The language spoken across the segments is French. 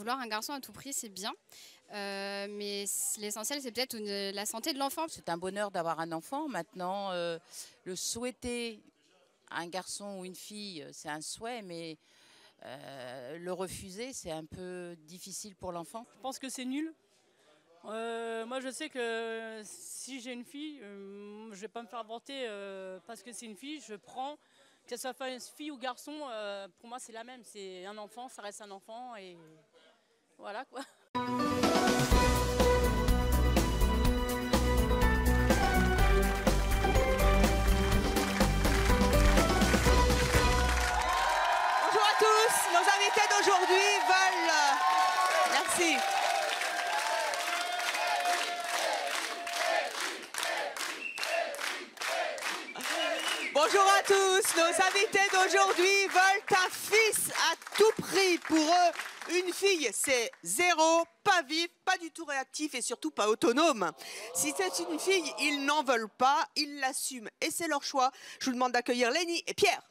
vouloir un garçon à tout prix, c'est bien. Mais l'essentiel, c'est peut-être la santé de l'enfant. C'est un bonheur d'avoir un enfant. Maintenant, le souhaiter un garçon ou une fille, c'est un souhait, mais le refuser, c'est un peu difficile pour l'enfant. Je pense que c'est nul. Moi, je sais que si j'ai une fille, je ne vais pas me faire avorter parce que c'est une fille. Je prends, que ce soit fille ou garçon, pour moi, c'est la même. C'est un enfant, ça reste un enfant. Et voilà, quoi. Bonjour à tous, nos invités d'aujourd'hui veulent... Merci. Bonjour à tous, nos invités d'aujourd'hui veulent un fils à tout prix. Pour eux, une fille, c'est zéro, pas vif, pas du tout réactif et surtout pas autonome. Si c'est une fille, ils n'en veulent pas, ils l'assument et c'est leur choix. Je vous demande d'accueillir Lénie et Pierre.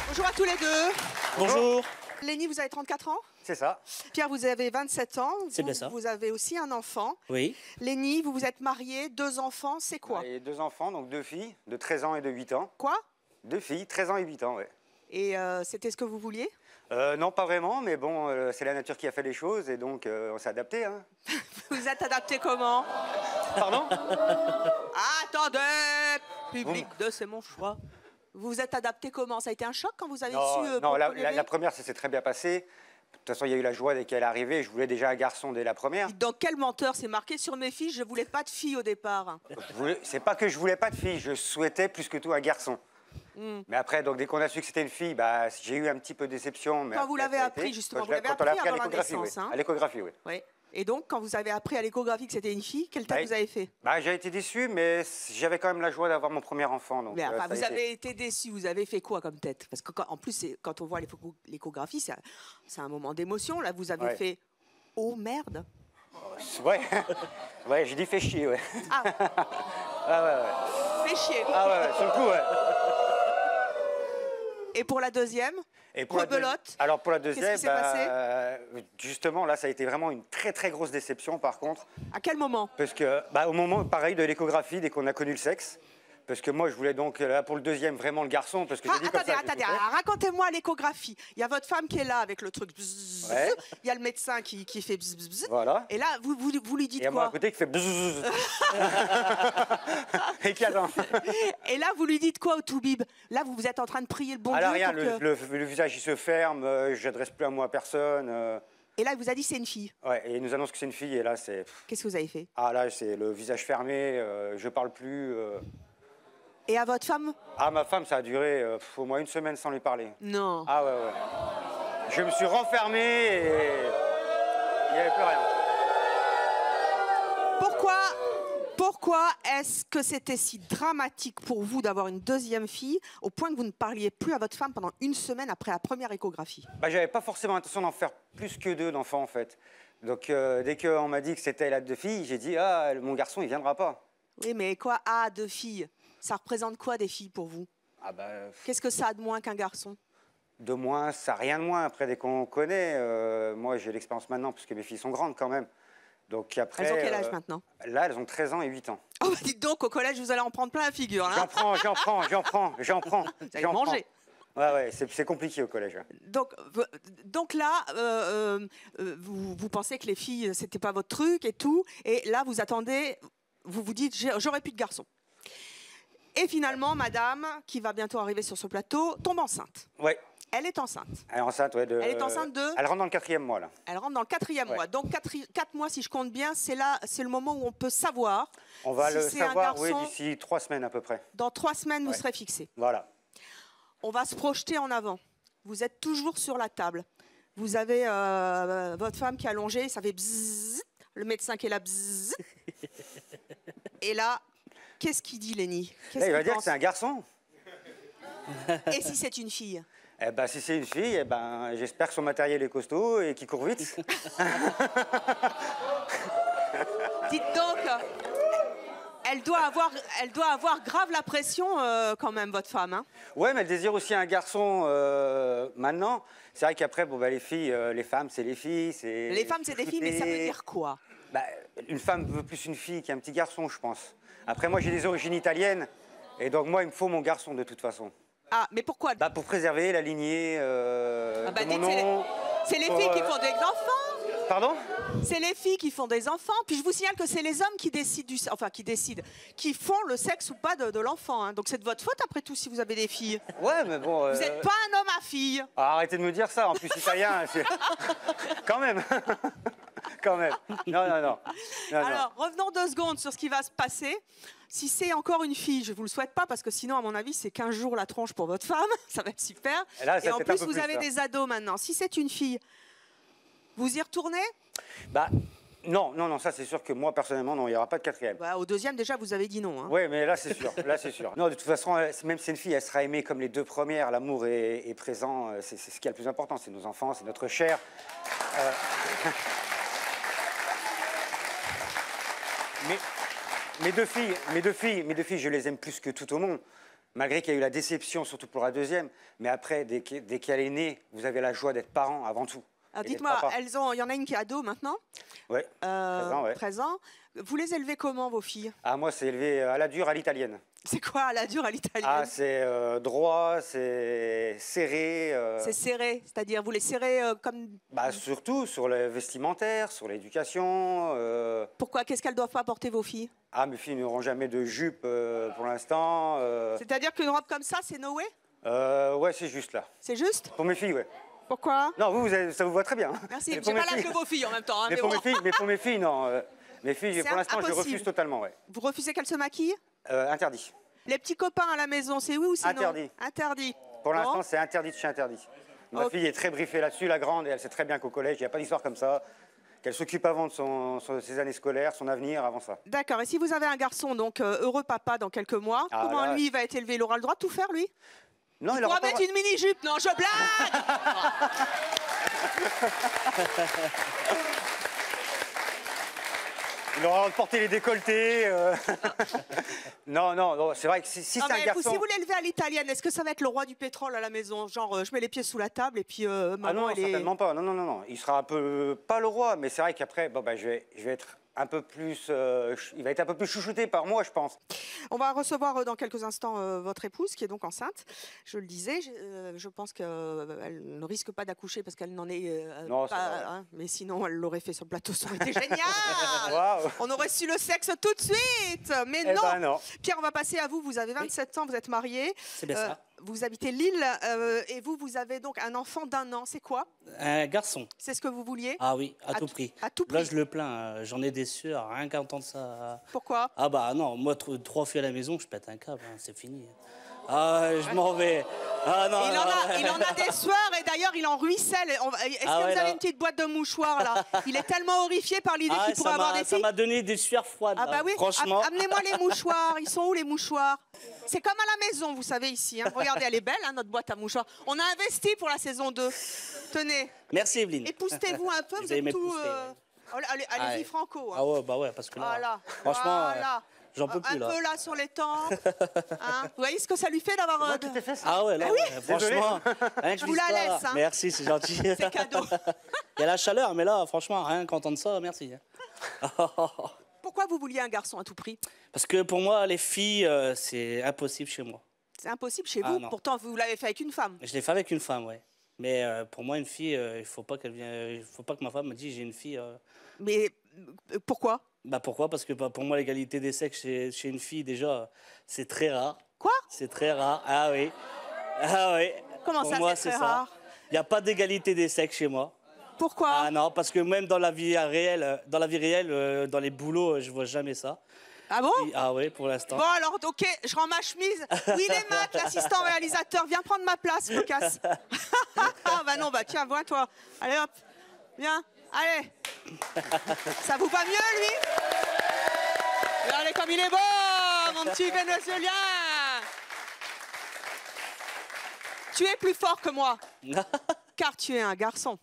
Bonjour à tous les deux. Bonjour. Lénie, vous avez 34 ans? C'est ça. Pierre, vous avez 27 ans. C'est bien ça. Vous avez aussi un enfant. Oui. Lénie, vous vous êtes mariée, 2 enfants, c'est quoi? Et 2 enfants, donc 2 filles de 13 ans et de 8 ans. Quoi? 2 filles, 13 ans et 8 ans, ouais. Et c'était ce que vous vouliez? Non, pas vraiment, mais bon, c'est la nature qui a fait les choses et donc on s'est adapté. Hein. Vous êtes adapté comment? Pardon? Attendez! Public de C'est mon choix. Vous vous êtes adapté comment? Ça a été un choc quand vous avez su... Non, la première, ça s'est très bien passé. De toute façon, il y a eu la joie dès qu'elle est arrivée. Je voulais déjà un garçon dès la première. Dans quel menteur? C'est marqué sur mes fiches, je voulais pas de fille au départ. C'est pas que je voulais pas de fille, je souhaitais plus que tout un garçon. Mais après, donc, dès qu'on a su que c'était une fille, bah, j'ai eu un petit peu de déception. Mais Quand vous l'avez appris, justement, vous l'avez appris avant la naissance. À l'échographie, oui. Oui. Et donc, quand vous avez appris à l'échographie que c'était une fille, quelle tête vous avez fait? Bah, j'ai été déçu, mais j'avais quand même la joie d'avoir mon premier enfant. Donc, mais, enfin, vous avez été déçu, vous avez fait quoi comme tête? Parce qu'en plus, quand on voit l'échographie, c'est un moment d'émotion. Là, vous avez fait « Oh merde !» Ouais, ouais, j'ai dit « fais chier », ouais. Ah, ouais. Fais chier. Ah ouais, sur le coup, ouais. Et pour la deuxième? Et pour rebelote. Alors pour la deuxième, qu'est-ce qui s'est passé? Justement, là, ça a été vraiment une très très grosse déception par contre. À quel moment? Parce que, au moment, pareil, de l'échographie, dès qu'on a connu le sexe. Parce que moi, je voulais donc, là, pour le deuxième, vraiment le garçon. Parce que attendez, racontez-moi l'échographie. Il y a votre femme qui est là avec le truc. Bzzz, ouais. Il y a le médecin qui fait bzzz, bzzz. Voilà. Et là, vous lui dites quoi? Et moi, à côté, qui fait bzzz. Et câlin. Et là, vous lui dites quoi au toubib? Là, vous êtes en train de prier le bon Dieu. Alors rien, le visage, il se ferme, je n'adresse plus un mot à personne. Et là, il vous a dit c'est une fille. Ouais, et il nous annonce que c'est une fille, et là, c'est... Qu'est-ce que vous avez fait? Ah là, c'est le visage fermé, je parle plus... Et à votre femme? Ah, ma femme, ça a duré au moins 1 semaine sans lui parler. Non. Ah ouais. Je me suis renfermé et il n'y avait plus rien. Pourquoi est-ce que c'était si dramatique pour vous d'avoir une deuxième fille au point que vous ne parliez plus à votre femme pendant 1 semaine après la première échographie? J'avais pas forcément l'intention d'en faire plus que 2 d'enfants en fait. Donc dès qu'on m'a dit que c'était la 2 filles, j'ai dit ah mon garçon il viendra pas. Oui mais quoi 2 filles? Ça représente quoi des filles pour vous? Qu'est-ce que ça a de moins qu'un garçon? De moins, ça n'a rien de moins. Après, dès qu'on connaît, moi j'ai l'expérience maintenant parce que mes filles sont grandes quand même. Donc après, elles ont quel âge maintenant? Là, elles ont 13 ans et 8 ans. Oh bah dites donc, au collège, vous allez en prendre plein la figure. Hein, j'en prends. Vous allez manger. Ouais, c'est compliqué au collège. Donc là, vous pensez que les filles, c'était pas votre truc et tout. Et là, vous attendez, vous vous dites, j'aurai plus de garçons. Et finalement, madame, qui va bientôt arriver sur ce plateau, tombe enceinte. Ouais. Elle est enceinte. Elle est enceinte, ouais. Elle est enceinte de... Elle rentre dans le 4e mois, là. Elle rentre dans le 4e mois. Donc, 4 mois, si je compte bien, c'est le moment où on peut savoir. On va si le un savoir, garçon, d'ici 3 semaines à peu près. Dans 3 semaines, vous serez fixé. Voilà. On va se projeter en avant. Vous êtes toujours sur la table. Vous avez votre femme qui est allongée, ça fait bzzz. Le médecin qui est là, bzzz. Et là... Qu'est-ce qu'il dit, Lénie? Il va dire que c'est un garçon. Et si c'est une fille? Si c'est une fille, j'espère que son matériel est costaud et qu'il court vite. Dites donc, elle doit avoir grave la pression quand même, votre femme. Hein. Ouais, mais elle désire aussi un garçon maintenant. C'est vrai qu'après, bon, bah, les filles, les femmes, c'est les filles. Les femmes, c'est des filles, mais ça veut dire quoi? Bah, une femme veut plus une fille qu'un petit garçon, je pense. Après, moi, j'ai des origines italiennes. Et donc, moi, il me faut mon garçon, de toute façon. Ah, mais pourquoi? Bah, pour préserver la lignée de mon nom. C'est les filles qui font des enfants. Pardon? C'est les filles qui font des enfants. Puis je vous signale que c'est les hommes qui décident, qui font le sexe ou pas de l'enfant. Hein. Donc c'est de votre faute après tout si vous avez des filles. Ouais, mais bon. Vous n'êtes pas un homme à fille. Ah, arrêtez de me dire ça. En plus, italien, c'est. Quand même. Quand même. Non. Alors, revenons 2 secondes sur ce qui va se passer. Si c'est encore une fille, je ne vous le souhaite pas, parce que sinon, à mon avis, c'est 15 jours la tronche pour votre femme. Ça va être super. Et en plus, vous avez des ados maintenant. Si c'est une fille, vous y retournez? Bah, non, ça c'est sûr que moi, personnellement, non, il n'y aura pas de 4e. Bah, au 2e, déjà, vous avez dit non. Hein. Oui, mais là, c'est sûr. Non, de toute façon, même si c'est une fille, elle sera aimée comme les 2 premières. L'amour est présent. C'est ce qui est le plus important. C'est nos enfants, c'est notre chair. Mes deux filles, je les aime plus que tout au monde. Malgré qu'il y a eu la déception, surtout pour la 2e. Mais après, dès qu'elle est née, vous avez la joie d'être parent avant tout. Alors dites-moi, il y en a une qui est ado maintenant. Oui, 13 ans. Vous les élevez comment, vos filles? Ah, moi, c'est élevé à la dure, à l'italienne. C'est quoi à la dure, à l'italienne? Ah, c'est droit, c'est serré. C'est serré, c'est-à-dire vous les serrez comme... Bah, surtout sur le vestimentaire, sur l'éducation. Pourquoi? Qu'est-ce qu'elles doivent pas porter, vos filles? Ah, mes filles n'auront jamais de jupe pour l'instant. C'est-à-dire qu'une robe comme ça, c'est no way? Ouais, c'est juste là. C'est juste? Pour mes filles, ouais. Pourquoi? Non, ça vous voit très bien. Merci, j'ai pas l'âge de vos filles en même temps. Hein, mais pour mes filles, non. Mes filles, pour l'instant, je refuse totalement, ouais. Vous refusez qu'elles se maquillent? Interdit. Les petits copains à la maison, c'est oui ou c'est non? Interdit. Interdit. Pour l'instant, c'est interdit de chez interdit. Ma fille est très briefée là-dessus, la grande, et elle sait très bien qu'au collège, il n'y a pas d'histoire comme ça. Qu'elle s'occupe avant de ses années scolaires, son avenir, avant ça. D'accord. Et si vous avez un garçon, donc heureux papa dans quelques mois, comment lui va être élevé? Il aura le droit de tout faire, lui? Non, il pourra mettre une mini-jupe. Non, je blague. Il aura le droit de porter les décolletés. Non, c'est vrai que si c'est un garçon... Si vous l'élevez à l'italienne, est-ce que ça va être le roi du pétrole à la maison? Genre, je mets les pieds sous la table et puis maman, Ah non, certainement pas. Non. Il sera un peu... Pas le roi, mais c'est vrai qu'après, je vais être un peu plus... il va être un peu plus chouchouté par moi, je pense. On va recevoir dans quelques instants votre épouse, qui est donc enceinte. Je le disais, je pense qu'elle ne risque pas d'accoucher parce qu'elle n'en est non, pas... Hein, mais sinon, elle l'aurait fait sur le plateau, ça aurait été génial. Wow. On aurait su le sexe tout de suite. Mais non. Pierre, on va passer à vous. Vous avez 27 ans, vous êtes marié. C'est bien ça. Vous habitez Lille et vous avez donc un enfant d'1 an. C'est quoi? Un garçon. C'est ce que vous vouliez? Ah oui, à tout prix. À tout prix. Là, je le plains. J'en ai des sueurs, rien qu'à entendre ça. Pourquoi? Ah bah non, moi, 3 filles à la maison, je pète un câble, hein, c'est fini. Ah, je m'en vais. Ah non. Il en a des sueurs et d'ailleurs, il en ruisselle. Est-ce que vous avez une petite boîte de mouchoirs là? Il est tellement horrifié par l'idée qu'il pourrait avoir des filles. Ça m'a donné des sueurs froides. Ah bah oui. Franchement. Amenez-moi les mouchoirs. Ils sont où les mouchoirs? C'est comme à la maison, vous savez, ici. Hein. Regardez, elle est belle, hein, notre boîte à mouchoirs. On a investi pour la saison 2. Tenez. Merci, Evelyne. Époustez-vous un peu, vous êtes tout... Allez-y, Franco. Hein. Ah ouais, bah ouais, parce que là, voilà. franchement, j'en peux plus, un là. peu là sur les tempes. Hein. Vous voyez ce que ça lui fait d'avoir... Ah ouais, là, franchement, rien que je vous la laisse. Hein. Merci, c'est gentil. C'est cadeau. Il y a la chaleur, mais là, franchement, rien qu'entendre ça, merci. Pourquoi vous vouliez un garçon à tout prix? Parce que pour moi, les filles, c'est impossible chez moi. C'est impossible chez vous? Pourtant, vous l'avez fait avec une femme. Je l'ai fait avec une femme, ouais. Mais pour moi, une fille, il faut pas que ma femme me dise j'ai une fille. Mais pourquoi? Bah pourquoi? Parce que pour moi, l'égalité des sexes chez une fille, déjà, c'est très rare. Quoi? C'est très rare. Ah oui. Ah oui. Comment pour ça, moi, c'est très rare? Il n'y a pas d'égalité des sexes chez moi. Pourquoi? Ah non, parce que même dans la vie réelle, dans les boulots, je vois jamais ça. Ah bon? Ah oui, pour l'instant. Bon alors, ok, je rends ma chemise. Oui, les maths, l'assistant réalisateur, viens prendre ma place, je me casse. Ah bah non, bah tiens, vois toi. Allez hop, viens, allez. Ça vous va mieux, lui? Regardez comme il est beau, mon petit Vénézuélien. Tu es plus fort que moi, car tu es un garçon.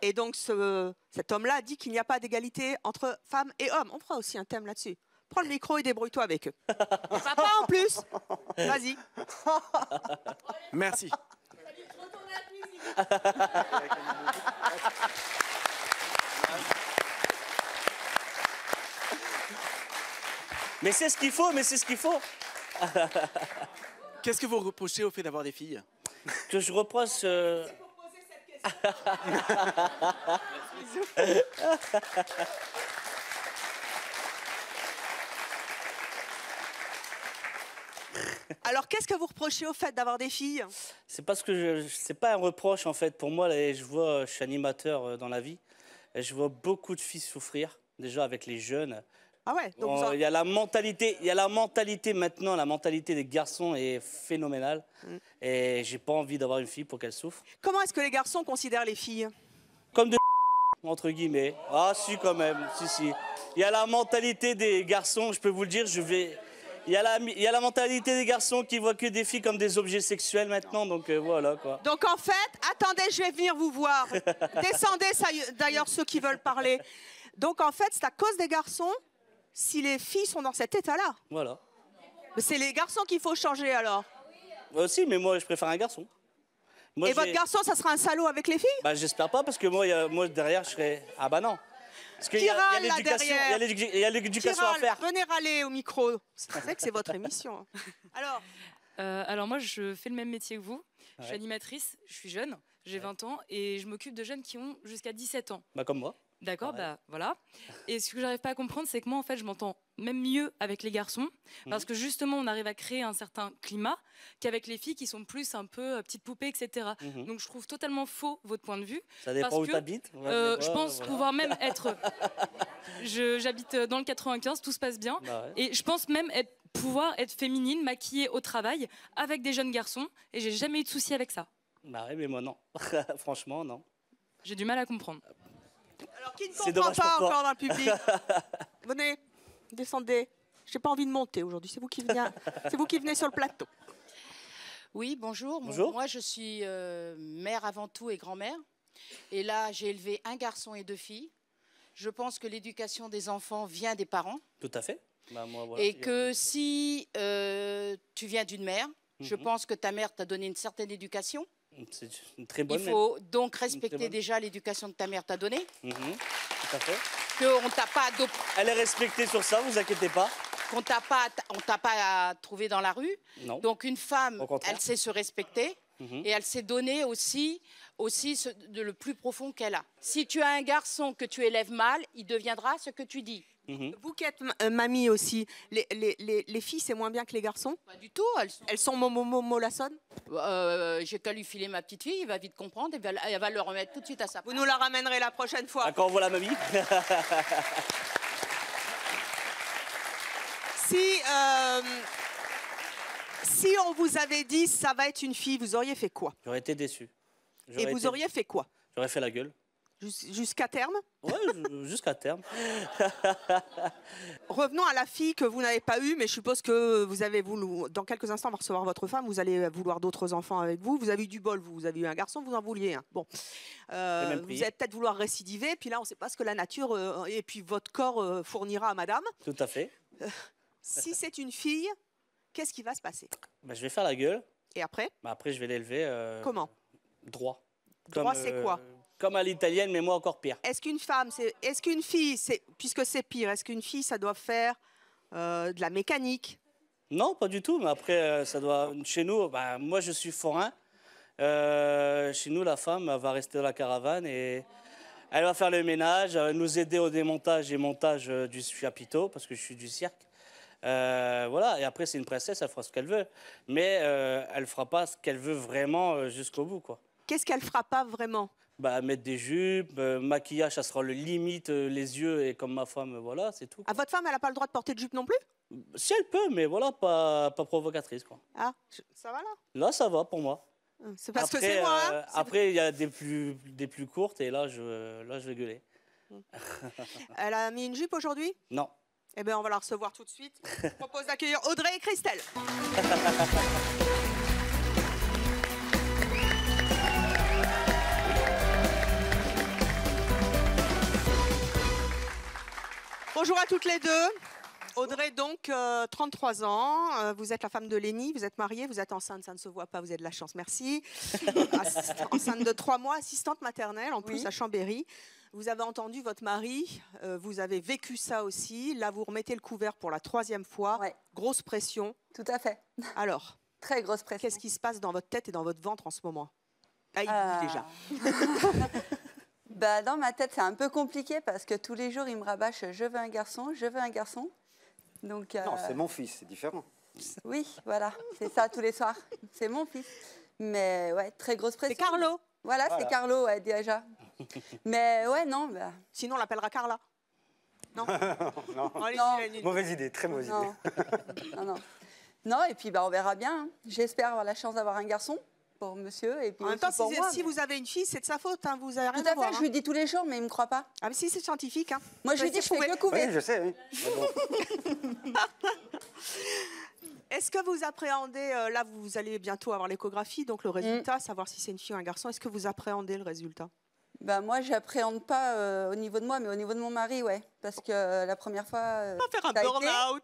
Et donc, cet homme-là dit qu'il n'y a pas d'égalité entre femmes et hommes. On fera aussi un thème là-dessus. prends le micro et débrouille-toi avec eux. Papa en plus. Vas-y. Merci. Mais c'est ce qu'il faut, mais c'est ce qu'il faut. Qu'est-ce que vous reprochez au fait d'avoir des filles? Que je reproche... Alors, qu'est-ce que vous reprochez au fait d'avoir des filles? C'est parce que c'est pas un reproche en fait. Pour moi, là, je suis animateur dans la vie. Et je vois beaucoup de filles souffrir, déjà avec les jeunes. Ah ouais, donc Il y a la mentalité maintenant, la mentalité des garçons est phénoménale. Et j'ai pas envie d'avoir une fille pour qu'elle souffre. Comment est-ce que les garçons considèrent les filles? Comme de entre guillemets. Ah si quand même, si. Il y a la mentalité des garçons, je peux vous le dire, il y a la mentalité des garçons qui voient que des filles comme des objets sexuels maintenant, donc voilà quoi. Donc en fait, attendez, je vais venir vous voir. Descendez, d'ailleurs, ceux qui veulent parler. Donc en fait, c'est à cause des garçons si les filles sont dans cet état-là. Voilà. Mais c'est les garçons qu'il faut changer alors. Aussi, mais moi je préfère un garçon. Moi, Et votre garçon, ça sera un salaud avec les filles? Bah j'espère pas, parce que moi derrière je serais... Ah bah non. Parce qu'il y a l'éducation à faire. Venez râler au micro. C'est vrai que c'est votre émission. Alors moi, je fais le même métier que vous. Je suis Ouais. animatrice, je suis jeune, j'ai 20 ans et je m'occupe de jeunes qui ont jusqu'à 17 ans. Bah comme moi. D'accord, Pareil. bah voilà. Et ce que j'arrive pas à comprendre, c'est que moi, en fait, je m'entends même mieux avec les garçons, parce que justement, on arrive à créer un certain climat qu'avec les filles qui sont plus un peu petites poupées, etc. Donc, je trouve totalement faux votre point de vue. Ça dépend parce où que, t'habites. je pense pouvoir même être... J'habite dans le 95, tout se passe bien. Bah ouais. Et je pense même pouvoir être féminine, maquillée au travail, avec des jeunes garçons. Et j'ai jamais eu de souci avec ça. Bah oui, mais moi non. Franchement, non. J'ai du mal à comprendre. Alors, qui ne C'est comprend dommage pas pour toi. encore dans le public? Venez, descendez. J'ai pas envie de monter aujourd'hui. C'est vous qui venez sur le plateau. Oui, bonjour. Bonjour. Moi, je suis mère avant tout et grand-mère. Et là, j'ai élevé un garçon et 2 filles. Je pense que l'éducation des enfants vient des parents. Tout à fait. Bah, moi, voilà. Et que si tu viens d'une mère, je pense que ta mère t'a donné une certaine éducation. C'est une très bonne. Il faut donc très respecter bonne. déjà l'éducation que ta mère t'a donnée. Tout à fait. Qu'on t'a pas adopté. Elle est respectée sur ça, vous inquiétez pas. On t'a pas trouvé dans la rue. Non. Donc une femme, Au contraire. elle sait se respecter et elle sait donner aussi de le plus profond qu'elle a. Si tu as un garçon que tu élèves mal, il deviendra ce que tu dis. Vous qui êtes mamie aussi, les filles, c'est moins bien que les garçons? Pas du tout. Elles sont mollassonnes? J'ai qu'à lui filer ma petite fille, il va vite comprendre et elle va le remettre tout de suite à sa place. Vous nous la ramènerez la prochaine fois. Quand on voit la mamie. Si on vous avait dit ça va être une fille, vous auriez fait quoi? J'aurais été déçu. Et vous auriez fait quoi? J'aurais fait la gueule. Jusqu'à terme? Ouais, jusqu'à terme. Revenons à la fille que vous n'avez pas eue, mais je suppose que vous avez voulu, dans quelques instants, on va recevoir votre femme, vous allez vouloir d'autres enfants avec vous. Vous avez eu du bol, vous avez eu un garçon, vous en vouliez un. Bon. Vous allez peut-être vouloir récidiver, puis là, on ne sait pas ce que la nature et puis votre corps fournira à madame. Tout à fait. Si c'est une fille, qu'est-ce qui va se passer? Bah, je vais faire la gueule. Et après? Bah, après, je vais l'élever. Comment? Droit. Droit, c'est quoi? Comme à l'italienne, mais moi encore pire. Est-ce qu'une fille, puisque c'est pire, est-ce qu'une fille, ça doit faire de la mécanique? Non, pas du tout. Mais après, ça doit. Chez nous, bah, moi, je suis forain. Chez nous, la femme elle va rester dans la caravane et elle va faire le ménage, nous aider au démontage et montage du chapiteau parce que je suis du cirque. Voilà. Et après, c'est une princesse, elle fera ce qu'elle veut, mais elle fera pas ce qu'elle veut vraiment jusqu'au bout, quoi. Qu'est-ce qu'elle fera pas vraiment? Bah, mettre des jupes, maquillage, ça sera le limite, les yeux, et comme ma femme, voilà, c'est tout. Ah, votre femme, elle n'a pas le droit de porter de jupe non plus? Si elle peut, mais voilà, pas provocatrice, quoi. Ah, ça va là? Là, ça va pour moi. C'est parce après, que c'est moi. Hein, après, il y a des plus courtes, et là, je vais gueuler. Elle a mis une jupe aujourd'hui? Non. Eh bien, on va la recevoir tout de suite. Je propose d'accueillir Audrey et Christelle. Bonjour à toutes les deux. Audrey, donc, 33 ans, vous êtes la femme de Lénie, vous êtes mariée, vous êtes enceinte, ça ne se voit pas, vous avez de la chance, merci. Enceinte de 3 mois, assistante maternelle, en plus à Chambéry. Vous avez entendu votre mari, vous avez vécu ça aussi. Là, vous remettez le couvert pour la 3e fois. Ouais. Grosse pression. Tout à fait. Alors, très grosse pression. Qu'est-ce qui se passe dans votre tête et dans votre ventre en ce moment? Déjà. Bah, dans ma tête, c'est un peu compliqué parce que tous les jours, il me rabâche « je veux un garçon, je veux un garçon ». Donc, Non, c'est mon fils, c'est différent. Oui, voilà, c'est ça tous les soirs. C'est mon fils. Mais ouais, très grosse pression. C'est Carlo. Voilà, c'est Carlo, ouais, déjà. Mais ouais, non. Bah... Sinon, on l'appellera Carla. Non. Non. Allez, Mauvaise idée, très mauvaise idée. Non, et puis bah, on verra bien. Hein. J'espère avoir la chance d'avoir un garçon pour monsieur. Et puis en même temps, pour moi, si vous avez une fille, c'est de sa faute. Hein. Vous avez rien tout à à voir, fait, je lui dis tous les jours, mais il ne me croit pas. Ah, mais si, c'est scientifique. Hein. Moi, je lui dis, je fais que couver. Oui, je sais, oui. Est-ce que vous appréhendez, là, vous allez bientôt avoir l'échographie, donc le résultat, savoir si c'est une fille ou un garçon, est-ce que vous appréhendez le résultat? Bah, moi, j'appréhende pas au niveau de moi, mais au niveau de mon mari, ouais. Parce que la première fois. On va faire un burn-out.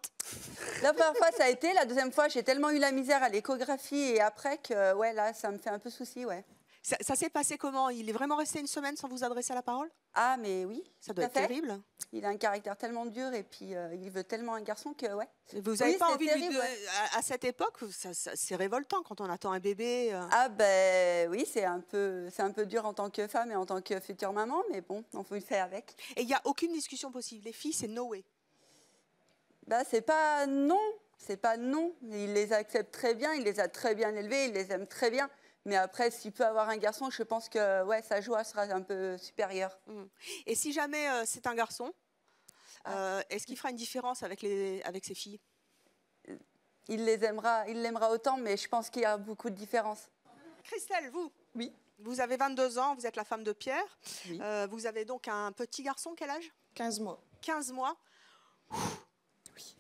La première fois, ça a été. La deuxième fois, j'ai tellement eu la misère à l'échographie et après que, ouais, là, ça me fait un peu souci, ouais. Ça s'est passé comment? Il est vraiment resté une semaine sans vous adresser la parole? Ah, mais oui. Ça doit être terrible. Il a un caractère tellement dur et puis il veut tellement un garçon que, ouais. Vous n'avez pas envie de lui... À cette époque, c'est révoltant quand on attend un bébé. Ah, ben oui, c'est un peu dur en tant que femme et en tant que future maman, mais bon, on faut le faire avec. Et il n'y a aucune discussion possible. Les filles, c'est no way. Bah, c'est pas non. C'est pas non. Il les accepte très bien, il les a très bien élevés, il les aime très bien. Mais après, s'il peut avoir un garçon, je pense que ouais, sa joie sera un peu supérieure. Et si jamais c'est un garçon, est-ce qu'il fera une différence avec ses filles? Il l'aimera autant, mais je pense qu'il y a beaucoup de différences. Christelle, vous? Oui. Vous avez 22 ans, vous êtes la femme de Pierre. Oui. Vous avez donc un petit garçon, quel âge? 15 mois. 15 mois. Oui.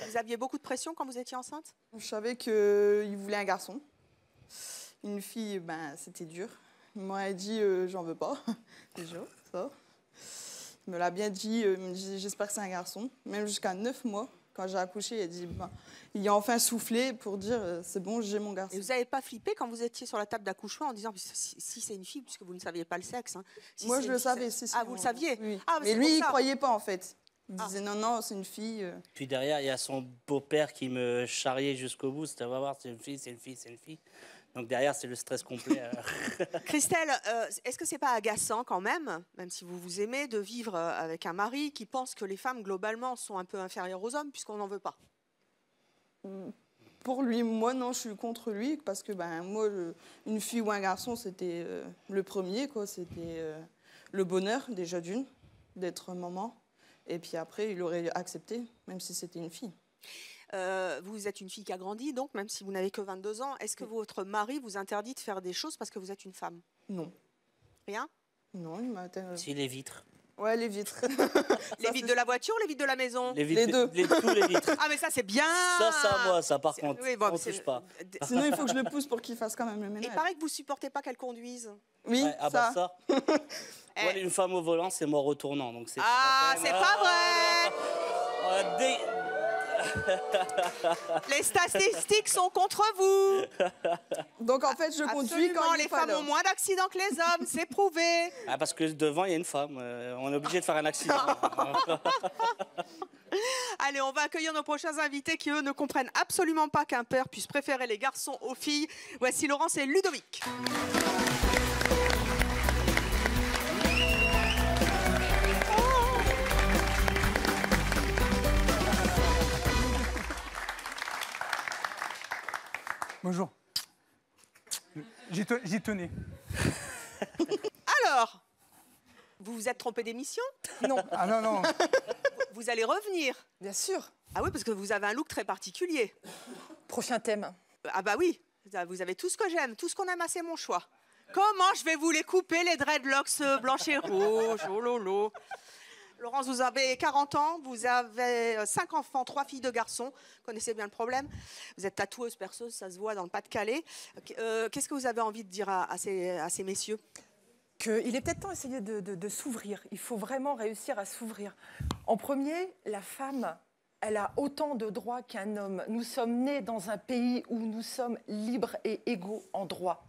Vous aviez beaucoup de pression quand vous étiez enceinte? Je savais qu'il voulait un garçon. Une fille, ben, c'était dur. Il m'a dit, j'en veux pas. Déjà, ça. Il me l'a bien dit, il me dit, j'espère que c'est un garçon. Même jusqu'à 9 mois, quand j'ai accouché, il a dit, ben, il a enfin soufflé pour dire, c'est bon, j'ai mon garçon. Et vous n'avez pas flippé quand vous étiez sur la table d'accouchement en disant, si c'est une fille, puisque vous ne saviez pas le sexe. Hein, si moi, je le savais. Ah, vous le saviez? Oui. Ah, mais lui, il ne croyait pas, en fait. Il disait, non, c'est une fille. Puis derrière, il y a son beau-père qui me charriait jusqu'au bout. C'était, on va voir, c'est une fille, c'est une fille, c'est une fille. Donc derrière, c'est le stress complet. Christelle, est-ce que c'est pas agaçant quand même si vous vous aimez, de vivre avec un mari qui pense que les femmes, globalement, sont un peu inférieures aux hommes puisqu'on n'en veut pas? Pour lui, moi, non, je suis contre lui parce que ben, moi, une fille ou un garçon, c'était le premier, quoi. C'était le bonheur, déjà d'une, d'être maman. Et puis après, il aurait accepté, même si c'était une fille. Vous êtes une fille qui a grandi, donc, même si vous n'avez que 22 ans, est-ce que votre mari vous interdit de faire des choses parce que vous êtes une femme? Non. Rien? Non, il m'a... Si, les vitres. Ouais, les vitres. Les vitres de la voiture, les vitres de la maison? Les deux. Tous les vitres. Ah, mais ça, c'est bien! Ça, par contre, oui, bon, on ne touche pas. Sinon, il faut que je le pousse pour qu'il fasse quand même le ménage. Il paraît que vous ne supportez pas qu'elle conduise. Oui, ouais, ah ça. Bah ça. Ouais, une femme au volant, c'est mort au tournant. Donc c'est c'est pas vrai! Les statistiques sont contre vous. Donc en fait, je conduis quand les femmes ont moins d'accidents que les hommes, c'est prouvé. Ah, parce que devant, il y a une femme. On est obligé de faire un accident. Allez, on va accueillir nos prochains invités qui, eux, ne comprennent absolument pas qu'un père puisse préférer les garçons aux filles. Voici Laurence et Ludovic. Bonjour. J'y tenais. Alors, vous vous êtes trompé d'émission? Non. Ah non, non. Vous allez revenir? Bien sûr. Ah oui, parce que vous avez un look très particulier. Prochain thème. Ah bah oui, vous avez tout ce que j'aime, tout ce qu'on aime, c'est mon choix. Comment je vais vous les couper, les dreadlocks blancs et rouges? Oh lolo. Laurence, vous avez 40 ans, vous avez 5 enfants, 3 filles, 2 garçons. Vous connaissez bien le problème. Vous êtes tatoueuse, perceuse, ça se voit dans le Pas-de-Calais. Qu'est-ce que vous avez envie de dire à ces messieurs? qu'il est peut-être temps d'essayer de s'ouvrir. Il faut vraiment réussir à s'ouvrir. En premier, la femme, elle a autant de droits qu'un homme. Nous sommes nés dans un pays où nous sommes libres et égaux en droit.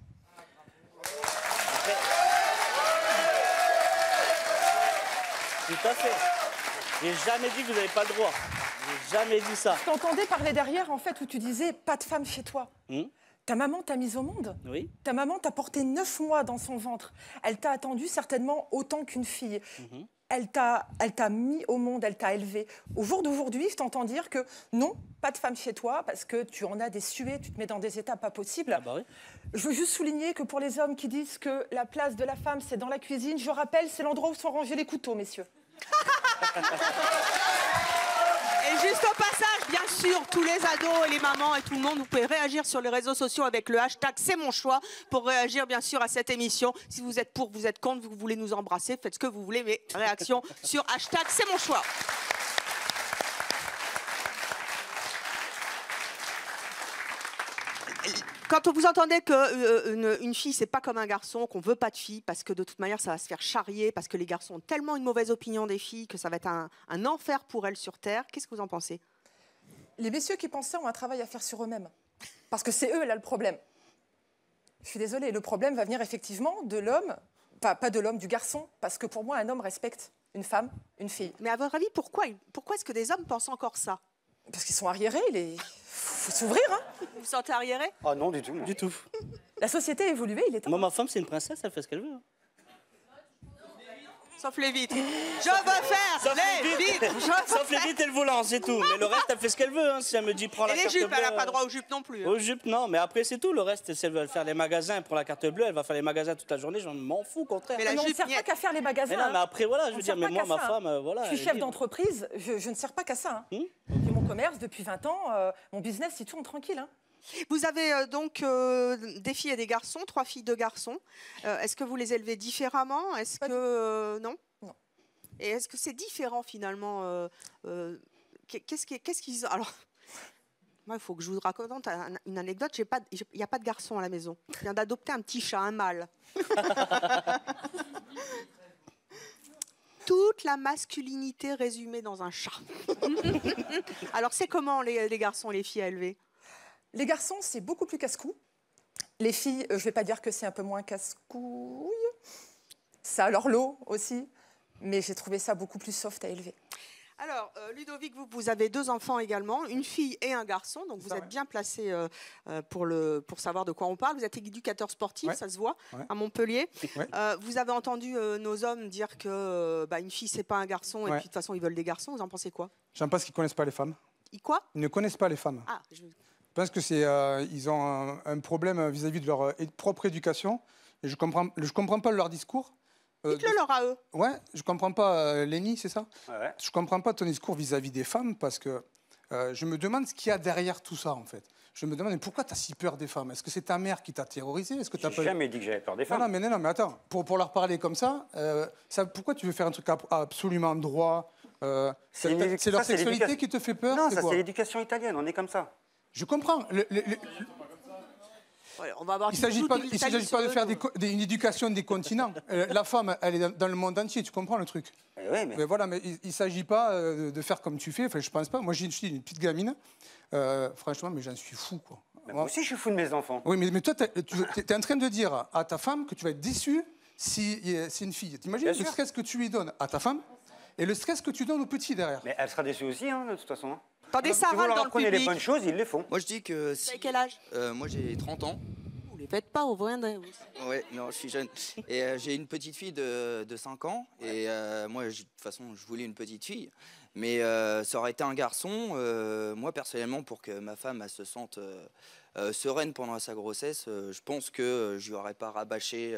Tout à fait. J'ai jamais dit que vous n'avez pas le droit. J'ai jamais dit ça. Je t'entendais parler derrière, en fait, où tu disais pas de femme chez toi. Ta maman t'a mise au monde. Oui. Ta maman t'a porté 9 mois dans son ventre. Elle t'a attendu certainement autant qu'une fille. Elle t'a mis au monde, elle t'a élevé. Au jour d'aujourd'hui, je t'entends dire que non, pas de femme chez toi, parce que tu en as des suées, tu te mets dans des états pas possibles. Ah bah oui. Je veux juste souligner que pour les hommes qui disent que la place de la femme, c'est dans la cuisine, je rappelle, c'est l'endroit où sont rangés les couteaux, messieurs. Et juste au passage, bien sûr, tous les ados et les mamans et tout le monde, vous pouvez réagir sur les réseaux sociaux avec le hashtag C'est mon choix pour réagir bien sûr à cette émission. Si vous êtes pour, vous êtes contre, vous voulez nous embrasser, faites ce que vous voulez, mais réaction sur hashtag C'est mon choix. Quand vous entendez qu'une fille, c'est pas comme un garçon, qu'on veut pas de fille, parce que de toute manière, ça va se faire charrier, parce que les garçons ont tellement une mauvaise opinion des filles que ça va être un enfer pour elles sur Terre, qu'est-ce que vous en pensez? Les messieurs qui pensent ça ont un travail à faire sur eux-mêmes. Parce que c'est eux, là, le problème. Je suis désolée, le problème va venir effectivement de l'homme, pas de l'homme, du garçon, parce que pour moi, un homme respecte une femme, une fille. Mais à votre avis, pourquoi est-ce que des hommes pensent encore ça? Parce qu'ils sont arriérés, il faut s'ouvrir. Hein. Vous vous sentez arriéré? Ah non, du tout. Moi. Du tout. La société a évolué, il est temps. Moi, ma femme, c'est une princesse, elle fait ce qu'elle veut. Sauf les vitres. Je veux faire les vitres. Sauf les vitres et le volant, c'est tout. Mais le reste, elle fait ce qu'elle veut. Hein. Si elle me dit prends la carte bleue... Et les jupes, elle n'a pas droit aux jupes non plus. Hein. Aux jupes, non. Mais après, c'est tout. Le reste, si elle veut faire les magasins pour la carte bleue, elle va faire les magasins toute la journée. Je m'en fous, au contraire. Mais on ne sert pas qu'à faire les magasins. Mais non, mais après, voilà, je veux dire, mais moi, ma femme, voilà. Je suis chef d'entreprise, je ne sers pas qu'à ça. Hein. J'ai mon commerce depuis 20 ans, mon business, il tourne tranquille. Hein. Vous avez donc des filles et des garçons, 3 filles, 2 garçons. Est-ce que vous les élevez différemment? Est-ce que... non? Non. Et est-ce que c'est différent finalement qu'est-ce qu'ils... Alors, moi, il faut que je vous raconte une anecdote. Il n'y a pas de garçon à la maison. Je viens d'adopter un petit chat, un mâle. Toute la masculinité résumée dans un chat. Alors, c'est comment les garçons et les filles à élever? Les garçons, c'est beaucoup plus casse-cou. Les filles, je ne vais pas dire que c'est un peu moins casse-couille. Ça a leur lot aussi. Mais j'ai trouvé ça beaucoup plus soft à élever. Alors, Ludovic, vous avez 2 enfants également, une fille et un garçon, donc vous êtes bien placé pour savoir de quoi on parle. Vous êtes éducateur sportif, ça se voit, à Montpellier. Vous avez entendu nos hommes dire que une fille, c'est pas un garçon, et puis de toute façon, ils veulent des garçons. Vous en pensez quoi? J'aime pas qu'ils connaissent pas les femmes. Ils quoi? Ils ne connaissent pas les femmes. Ah, Je pense que ils ont un problème vis-à-vis de leur propre éducation, et je comprends pas leur discours. Dites-le leur à eux. Ouais, je comprends pas, Lénie, c'est ça? Ouais. Je comprends pas ton discours vis-à-vis des femmes parce que je me demande ce qu'il y a derrière tout ça, en fait. Je me demande, mais pourquoi tu as si peur des femmes? Est-ce que c'est ta mère qui t'a terrorisé? Est-ce que J'ai jamais dit que j'avais peur des femmes. Non, mais attends, pour leur parler comme ça, pourquoi tu veux faire un truc absolument droit? C'est leur sexualité qui te fait peur? Non, ça c'est l'éducation italienne, on est comme ça. Je comprends. On va avoir il ne s'agit pas de faire une éducation des continents. La femme, elle est dans le monde entier, tu comprends le truc? Oui, mais voilà, mais il ne s'agit pas de faire comme tu fais. Enfin, je pense pas. Moi, j'ai une petite gamine. Franchement, mais j'en suis fou, quoi. Moi aussi, je suis fou de mes enfants. Oui, mais toi, tu es en train de dire à ta femme que tu vas être déçu si c'est une fille. T'imagines le stress que tu lui donnes à ta femme et le stress que tu donnes au petit derrière? Mais elle sera déçue aussi, hein, de toute façon. Attendez, ça si vous leur apprenez les bonnes choses, ils les font. Moi, je dis que... Vous avez quel âge? Moi, j'ai 30 ans. Vous les faites pas, au vrai. Ouais, non, je suis jeune. Et j'ai une petite fille de 5 ans. Et moi, de toute façon, je voulais une petite fille. Mais ça aurait été un garçon. Moi, personnellement, pour que ma femme elle, se sente sereine pendant sa grossesse, je pense que je n'aurais pas rabâché...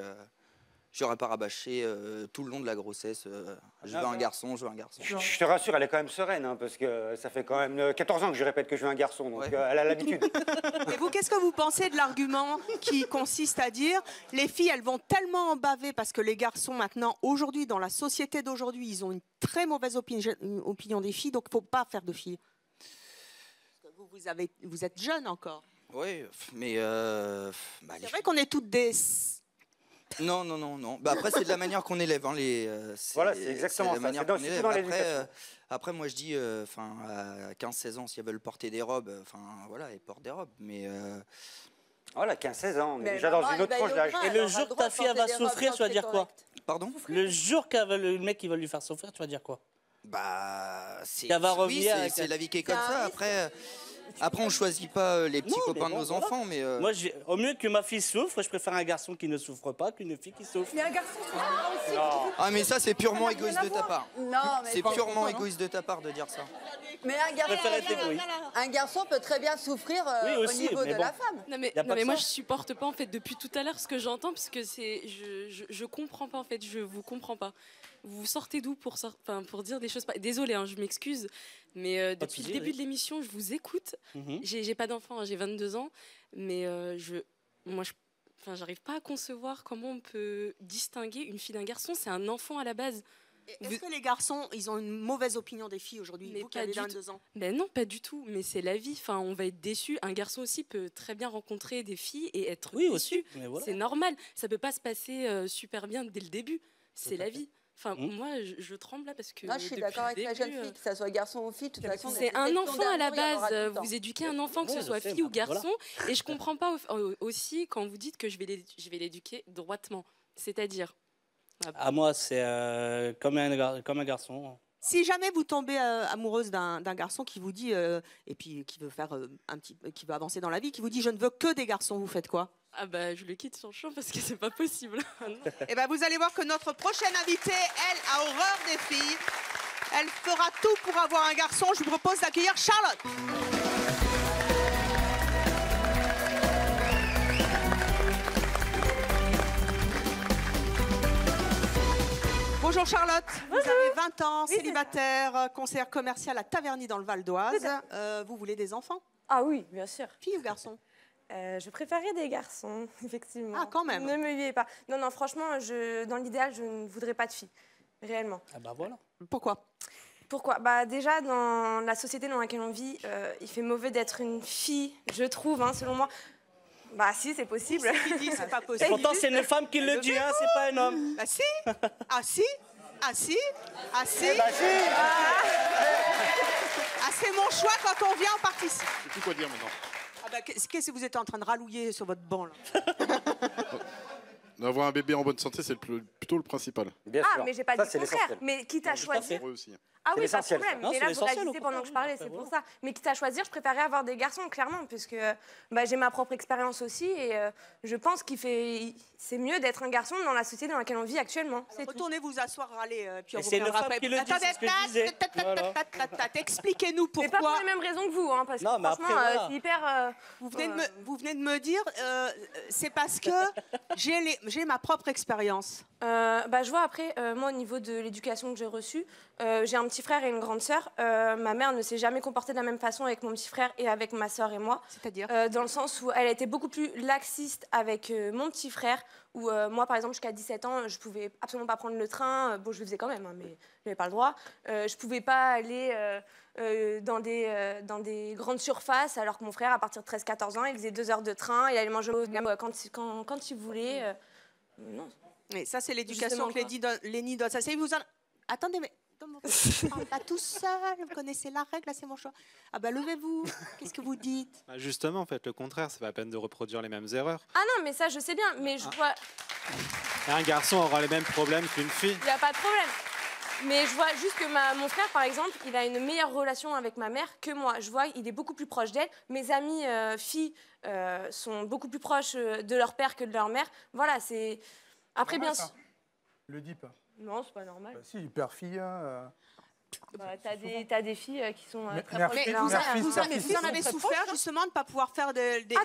tout le long de la grossesse. Je veux un garçon, je veux un garçon. Je te rassure, elle est quand même sereine, hein, parce que ça fait quand même 14 ans que je répète que je veux un garçon, donc elle a l'habitude. Et vous, qu'est-ce que vous pensez de l'argument qui consiste à dire les filles, elles vont tellement en baver parce que les garçons, maintenant, aujourd'hui, dans la société d'aujourd'hui, ils ont une très mauvaise opinion des filles, donc il ne faut pas faire de filles. Vous êtes jeune encore. Oui, mais... c'est vrai qu'on est toutes des... Non, non, non, non. Bah, après, c'est de la manière qu'on élève. Hein, voilà, c'est exactement la ça. manière C'est dans- qu'on c'est élève. tout dans l'éducation. Après, moi, je dis, à 15-16 ans, s'ils veulent porter des robes, voilà, ils portent des robes. Mais voilà, 15-16 ans, on est Mais déjà dans maman, une autre elle va tranche d'âge. aller au Et le elle aura jour le que droit ta de fille elle porter va des robes souffrir, quand tu vas c'est dire quoi? correct. Pardon? Le jour que le mec il va lui faire souffrir, tu vas dire quoi? Bah, c'est Elle va oui, revenir c'est- avec c'est un- la vie qui est comme ça. Après, on choisit pas les petits Non, mais copains de bon, nos voilà. enfants, mais Moi, au mieux que ma fille souffre, je préfère un garçon qui ne souffre pas qu'une fille qui souffre. Mais un garçon, c'est aussi. ah, mais ça, c'est purement égoïste de ta part. Non, mais C'est pas- purement non. égoïste de ta part de dire ça. Mais un garçon peut très bien souffrir Oui, au aussi, niveau de mais bon. la femme. Non mais, Y a pas de moi ça. je supporte pas en fait depuis tout à l'heure ce que j'entends parce que je comprends pas en fait, je vous comprends pas. Vous sortez d'où pour dire des choses pas... Désolée, hein, je m'excuse, mais Pas de depuis souci, le début oui. de l'émission, je vous écoute. Mhm. J'ai pas d'enfant, hein, j'ai 22 ans, mais j'arrive pas à concevoir comment on peut distinguer une fille d'un garçon. C'est un enfant à la base. Est-ce que les garçons, ils ont une mauvaise opinion des filles aujourd'hui, vous qui avez 22 ans? Ben non, pas du tout. Mais c'est la vie. Enfin, on va être déçu. Un garçon aussi peut très bien rencontrer des filles et être déçu. aussi, mais voilà. C'est normal. Ça peut pas se passer super bien dès le début. C'est la vie. Enfin, moi, je tremble là parce que. Là, je suis depuis d'accord le avec la début, jeune fille, que ça soit garçon ou fille, de toute façon. c'est des un questions enfant à la d'amour, il y en aura base. tout le temps. Vous éduquez un enfant, que Ouais, ce je soit sais, fille ou bah, voilà. garçon. Et je comprends pas aussi quand vous dites que je vais l'éduquer droitement. C'est-à-dire. À moi, c'est comme un garçon. Si jamais vous tombez amoureuse d'un garçon qui vous dit, et puis qui veut faire qui veut avancer dans la vie, qui vous dit je ne veux que des garçons, vous faites quoi? Ah bah je le quitte sur le champ parce que c'est pas possible. Et ben vous allez voir que notre prochaine invitée, elle, a horreur des filles. Elle fera tout pour avoir un garçon. Je vous propose d'accueillir Charlotte. Bonjour Charlotte, vous avez 20 ans, célibataire, conseillère commerciale à Taverny dans le Val d'Oise. Vous voulez des enfants? Ah oui, bien sûr. Fille ou garçon? Je préférerais des garçons, effectivement. Ah, quand même. Ne me huez pas. Non, non, franchement, dans l'idéal, je ne voudrais pas de fille. Réellement. Ah bah voilà. Pourquoi? Pourquoi? Bah déjà, dans la société dans laquelle on vit, il fait mauvais d'être une fille, je trouve, hein, selon moi. Bah si, c'est possible. Qui dit c'est pas Et possible? pourtant, c'est une femme qui le dit, hein, c'est pas un homme. Ah si? Ah si? Ah si? Ah si? Eh ben, si. Ah, c'est mon choix quand on vient, on participe. Je sais plus quoi dire maintenant. Ah bah, qu'est-ce que vous êtes en train de ralouiller sur votre banc là? D'avoir un bébé en bonne santé, c'est plutôt le principal. Bien Ah, mais j'ai pas dit le contraire. Mais quitte à choisir. Pour eux aussi. Ah C'est oui, pas de l'essentiel, problème. ça. Non, Mais c'est là, vous l'essentiel, réagissez au pendant que je parlais, c'est contraire. pour ça. Mais quitte à choisir, je préférais avoir des garçons, clairement, puisque j'ai ma propre expérience aussi. Et je pense c'est mieux d'être un garçon dans la société dans laquelle on vit actuellement. Retournez vous asseoir, allez, puis on Et c'est une reviendra femme après. qui le dit, c'est ce que je disais. Voilà. Expliquez-nous Mais pas pourquoi. pour les mêmes raisons que vous, hein, parce que Non, mais franchement, après, voilà. c'est hyper... Vous venez de me dire, c'est parce que j'ai ma propre expérience. Je vois après, moi au niveau de l'éducation que j'ai reçue, j'ai un petit frère et une grande sœur. Ma mère ne s'est jamais comportée de la même façon avec mon petit frère et avec ma sœur et moi. C'est-à-dire dans le sens où elle a été beaucoup plus laxiste avec mon petit frère, où moi par exemple jusqu'à 17 ans, je pouvais absolument pas prendre le train. Bon, je le faisais quand même, hein, mais j'avais pas le droit. Je pouvais pas aller dans des grandes surfaces, alors que mon frère, à partir de 13-14 ans, il faisait 2 heures de train, il allait manger au quand il voulait. Non. Mais ça, c'est l'éducation Justement que Lénie donne. Ça, c'est vous en... Attendez, mais on parle pas tout seul. Vous connaissez la règle, là, c'est mon choix. Ah bah levez-vous. Qu'est-ce que vous dites? Bah, justement, faites le contraire. C'est pas la peine de reproduire les mêmes erreurs. Ah non, mais ça je sais bien, mais je vois... Un garçon aura les mêmes problèmes qu'une fille. Il n'y a pas de problème. Mais je vois juste que mon frère, par exemple, il a une meilleure relation avec ma mère que moi. Je vois, il est beaucoup plus proche d'elle. Mes amis filles sont beaucoup plus proches de leur père que de leur mère. Voilà, c'est... Après, bien sûr... Le dis pas. Non, c'est pas normal. Bah, si, père-fille. T'as des filles qui sont très mère- proches de mère- leur mère. mère- Vous fils, en avez Très souffert proches, hein. justement de ne pas pouvoir faire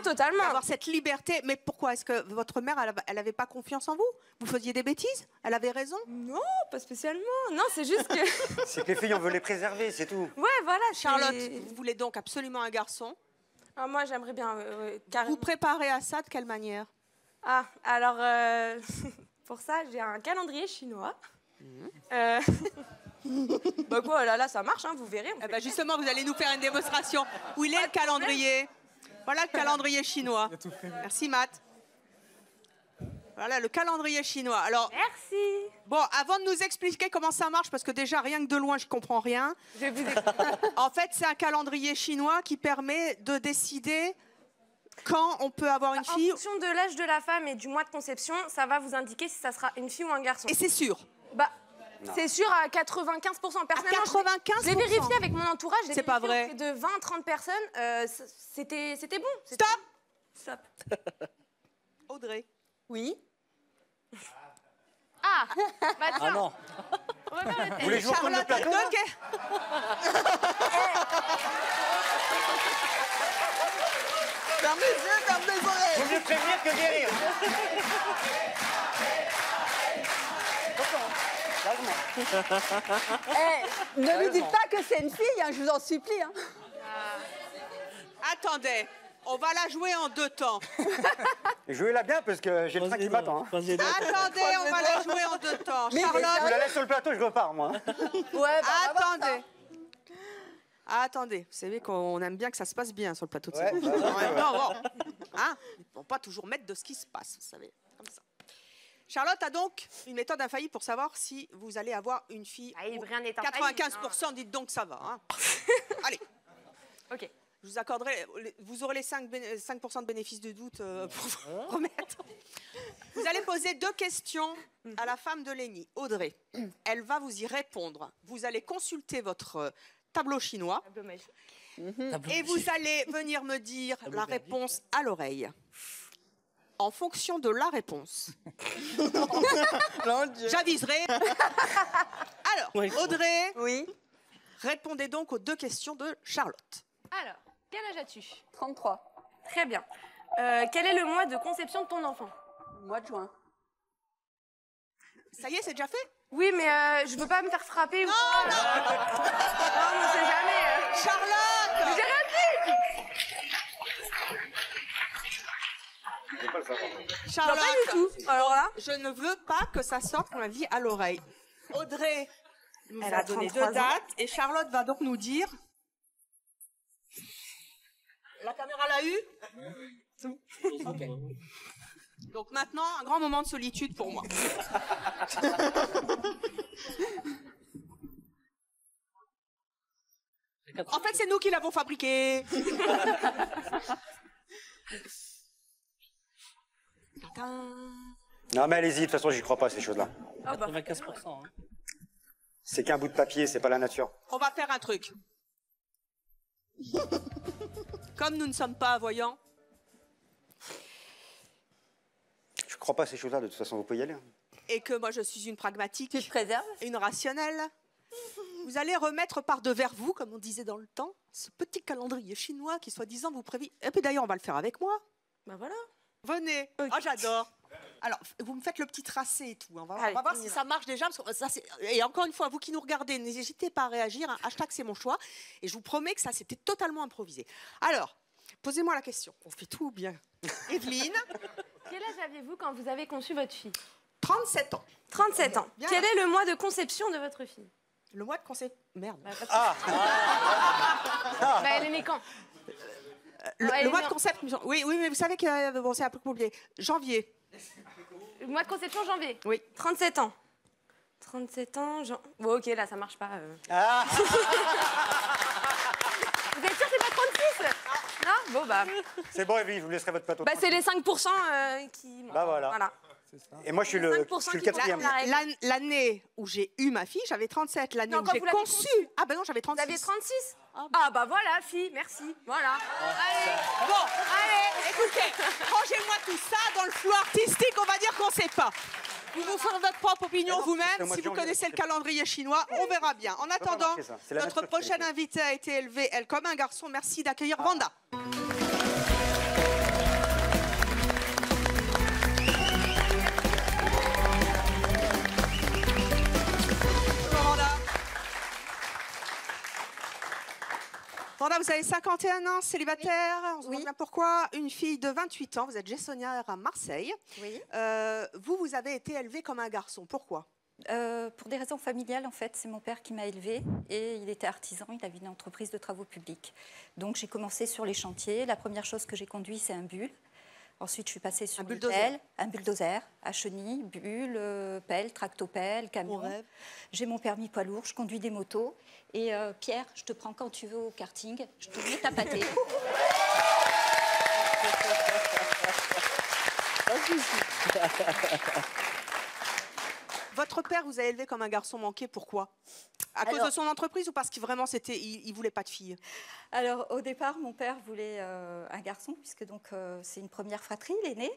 totalement. d'avoir cette liberté. Mais pourquoi? Est-ce que votre mère, elle n'avait pas confiance en vous? Vous faisiez des bêtises? Elle avait raison? Non, pas spécialement. Non, c'est juste que... C'est que les filles, on veut les préserver, c'est tout. Ouais, voilà. Charlotte, vous voulez donc absolument un garçon. Ah, moi, j'aimerais bien, carrément. Vous préparez à ça de quelle manière? Ah, alors, pour ça, j'ai un calendrier chinois. Bah quoi, là, ça marche, hein, vous verrez. Justement, vous allez nous faire une démonstration. Où il est le calendrier? Voilà le calendrier chinois. Merci, Matt. Voilà le calendrier chinois. Alors, merci. Bon, avant de nous expliquer comment ça marche, parce que déjà, rien que de loin, je comprends rien. Je vais vous expliquer. En fait, c'est un calendrier chinois qui permet de décider quand on peut avoir une fille. En fonction de l'âge de la femme et du mois de conception, ça va vous indiquer si ça sera une fille ou un garçon. Et c'est sûr? Bah, Non. c'est sûr à 95%. Personnellement, 95%? je l'ai vérifié avec mon entourage. C'est pas vrai. Auprès de 20-30 personnes, c'était bon. Stop. Stop. Audrey. Oui. Ah, bah tiens. Ah non. On va faire le Vous voulez jouer au tour de plateau, là Ferme les yeux, ferme les oreilles. Vaut mieux prévenir que guérir. Ne lui dites pas que c'est une fille, hein, je vous en supplie. Hein. Attendez, on va la jouer en 2 temps. Jouez-la bien parce que j'ai le train qui m'attend. hein. Attendez, on va la jouer en 2 temps. Je vous Charlotte. la laisse sur le plateau, je repars, moi. Attendez. Attendez, vous savez qu'on aime bien que ça se passe bien sur le plateau de Ouais, séance. bah, En même ouais. temps, bon, hein, il ne faut pas toujours mettre de ce qui se passe, vous savez, comme ça. Charlotte a donc une méthode infaillible pour savoir si vous allez avoir une fille. Rien n'est infaillible, 95%, dites donc que ça va. Hein. Allez. Ok. Je vous accorderai, vous aurez les 5% de bénéfice de doute pour vous remettre. Vous allez poser 2 questions à la femme de Lénie, Audrey. Elle va vous y répondre. Vous allez consulter votre tableau chinois et vous allez venir me dire la réponse à l'oreille. En fonction de la réponse, j'aviserai. Alors, Audrey, répondez donc aux 2 questions de Charlotte. Alors, quel âge as-tu? 33. Très bien. Quel est le mois de conception de ton enfant? Mois de juin. Ça y est, c'est déjà fait? Oui, mais je veux pas me faire frapper. Non, non, on sait jamais. Charlotte! J'ai rien dit. Charlotte, pas du tout. Alors là, je ne veux pas que ça sorte, on l'a dit, à l'oreille. Audrey nous Elle a a donné 33 2 dates et Charlotte va donc nous dire. La caméra l'a eu? Ok. Donc maintenant, un grand moment de solitude pour moi. En fait, c'est nous qui l'avons fabriqué. Non, mais allez-y, de toute façon, j'y crois pas, ces choses-là. 95%. Hein. C'est qu'un bout de papier, c'est pas la nature. On va faire un truc. Comme nous ne sommes pas voyants. Je crois pas à ces choses-là, de toute façon, vous pouvez y aller. hein. Et que moi je suis une pragmatique. Tu te préserves? Une rationnelle. Vous allez remettre par devers vous, comme on disait dans le temps, ce petit calendrier chinois qui soi-disant vous prévient. Et puis d'ailleurs, on va le faire avec moi. Ben voilà. Venez. Ah, j'adore. Alors, vous me faites le petit tracé et tout. On va Allez, voir on y si va. ça marche déjà. Parce que ça, et encore une fois, vous qui nous regardez, n'hésitez pas à réagir. Hein, hashtag c'est mon choix. Et je vous promets que ça, c'était totalement improvisé. Alors, posez-moi la question. On fait tout bien. Evelyne. Quel âge aviez-vous quand vous avez conçu votre fille? 37 ans. 37 ans. Bien. Quel est le mois de conception de votre fille? Le mois de conception. Merde. Ah. Bah, elle est née quand? Le elle est mois née de en- conception. Oui, oui, mais vous savez que bon, c'est un peu compliqué. Janvier. Le mois de conception, janvier. Oui. 37 ans. 37 ans, Bon, ok, là, ça marche pas. Ah. Vous êtes sûr que c'est pas 36? Non? Bon, bah. C'est bon, Evelyne, je vous laisserai votre plateau. Bah, c'est les 5% qui. Bah voilà. Et moi, je suis le 5% qui 4e. L'année où j'ai eu ma fille, j'avais 37. L'année Non, où quand j'ai vous l'avez conçu. Ah ben non, j'avais 36. Vous aviez 36? Ah, bah voilà, fille, merci. Voilà. Allez. Bon, allez, écoutez, rangez-moi tout ça dans le flou artistique, on va dire qu'on sait pas. Vous vous faites votre propre opinion c'est au vous-même. mois de Si vous janvier, connaissez le c'est- calendrier chinois, on verra bien. En attendant, marcher, ça. C'est la notre nature qui prochaine fait. invitée a été élevée, elle, comme un garçon. Merci d'accueillir Vanda. Bonjour, Vanda. Vanda, vous avez 51 ans, célibataire. On se demande bien pourquoi. Une fille de 28 ans, vous êtes gestionnaire à Marseille. Oui. Vous avez été élevé comme un garçon. Pourquoi? Pour des raisons familiales, en fait, c'est mon père qui m'a élevée et il était artisan, il avait une entreprise de travaux publics. Donc j'ai commencé sur les chantiers. La première chose que j'ai conduit, c'est un bulle. Ensuite, je suis passée sur Un une bulldozer. pelle, un bulldozer, à chenille, bulle, pelle, tractopelle, camion. J'ai mon permis poids lourd, je conduis des motos. Et Pierre, je te prends quand tu veux au karting, je te mets ta pâtée. Votre père vous a élevé comme un garçon manqué, pourquoi? À cause de son entreprise ou parce qu'il vraiment il voulait pas de fille? Alors au départ, mon père voulait un garçon, puisque donc c'est une première fratrie, l'aîné.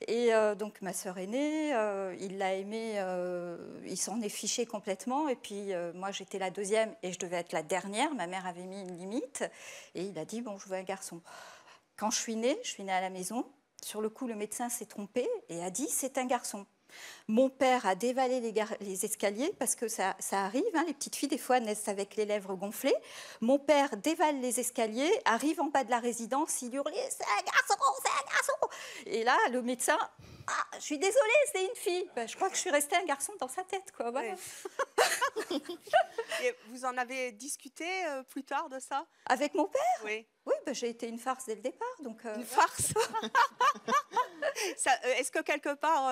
Et donc ma sœur aînée, il l'a aimée, il s'en est fiché complètement. Et puis moi j'étais la deuxième et je devais être la dernière. Ma mère avait mis une limite et il a dit bon, je veux un garçon. Quand je suis née à la maison. Sur le coup, le médecin s'est trompé et a dit c'est un garçon. Mon père a dévalé les escaliers parce que ça arrive, hein, les petites filles des fois naissent avec les lèvres gonflées. Mon père dévale les escaliers, arrive en bas de la résidence, il hurlait c'est un garçon, c'est un garçon. Et là, le médecin, ah, je suis désolée, c'est une fille. Ben, je crois que je suis restée un garçon dans sa tête, quoi. Voilà. Et vous en avez discuté plus tard de ça? Avec mon père? Oui. Oui, ben, j'ai été une farce dès le départ. Donc, Une farce. Est-ce que quelque part,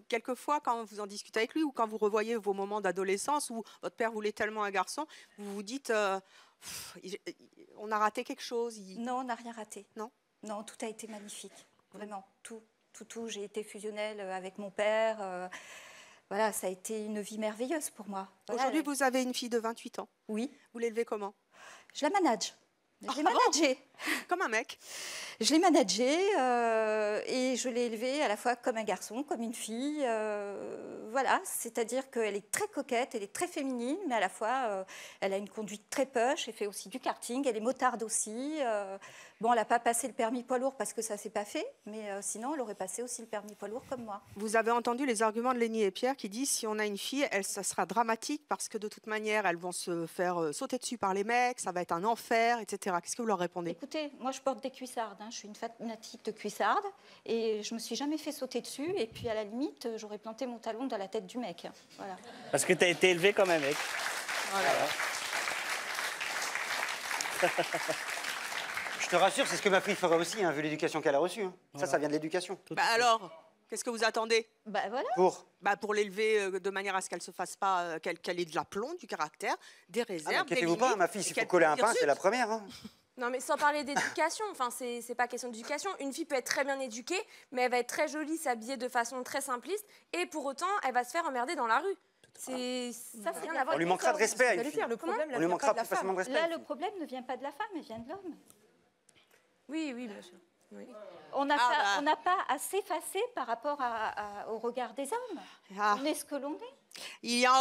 quelquefois, quand vous en discutez avec lui ou quand vous revoyez vos moments d'adolescence où votre père voulait tellement un garçon, vous vous dites, on a raté quelque chose? Non, on n'a rien raté. Non? Non, tout a été magnifique. Vraiment, tout. J'ai été fusionnelle avec mon père. Voilà, ça a été une vie merveilleuse pour moi. Voilà. Aujourd'hui, vous avez une fille de 28 ans. Oui. Vous l'élevez comment? Je la manage. Je l'ai managée. Comme un mec. Je l'ai managée et je l'ai élevée à la fois comme un garçon, comme une fille. Voilà, c'est-à-dire qu'elle est très coquette, elle est très féminine, mais à la fois, elle a une conduite très push, elle fait aussi du karting, elle est motarde aussi. Bon, elle n'a pas passé le permis poids lourd parce que ça ne s'est pas fait, mais sinon, elle aurait passé aussi le permis poids lourd comme moi. Vous avez entendu les arguments de Lénie et Pierre qui disent si on a une fille, ça sera dramatique parce que de toute manière, elles vont se faire sauter dessus par les mecs, ça va être un enfer, etc. Qu'est-ce que vous leur répondez? Écoutez, moi je porte des cuissardes, hein. Je suis une fanatique de cuissardes et je me suis jamais fait sauter dessus et puis à la limite, j'aurais planté mon talon dans la tête du mec. Voilà. Parce que tu as été élevé comme un mec. Voilà. Je te rassure, c'est ce que ma fille ferait aussi, hein, vu l'éducation qu'elle a reçue. Hein. Voilà. Ça vient de l'éducation. Bah alors, qu'est-ce que vous attendez? Bah voilà. Pour l'élever de manière à ce qu'elle se fasse pas, qu'elle ait de l'aplomb, du caractère, des réserves. Inquiétez-vous pas, ma fille, s'il faut coller un pain, c'est la première. Hein. Non, mais sans parler d'éducation, enfin, c'est pas question d'éducation. Une fille peut être très bien éduquée, mais elle va être très jolie, s'habiller de façon très simpliste, et pour autant, elle va se faire emmerder dans la rue. Ça, c'est rien à voir. On lui manquera de respect à une fille. Le problème, On lui manquera plus facilement de respect. Là, le problème ne vient pas de la femme, il vient de l'homme. Oui, bien sûr. Oui. On n'a pas à s'effacer par rapport au regard des hommes. On est ce que l'on est. Il y a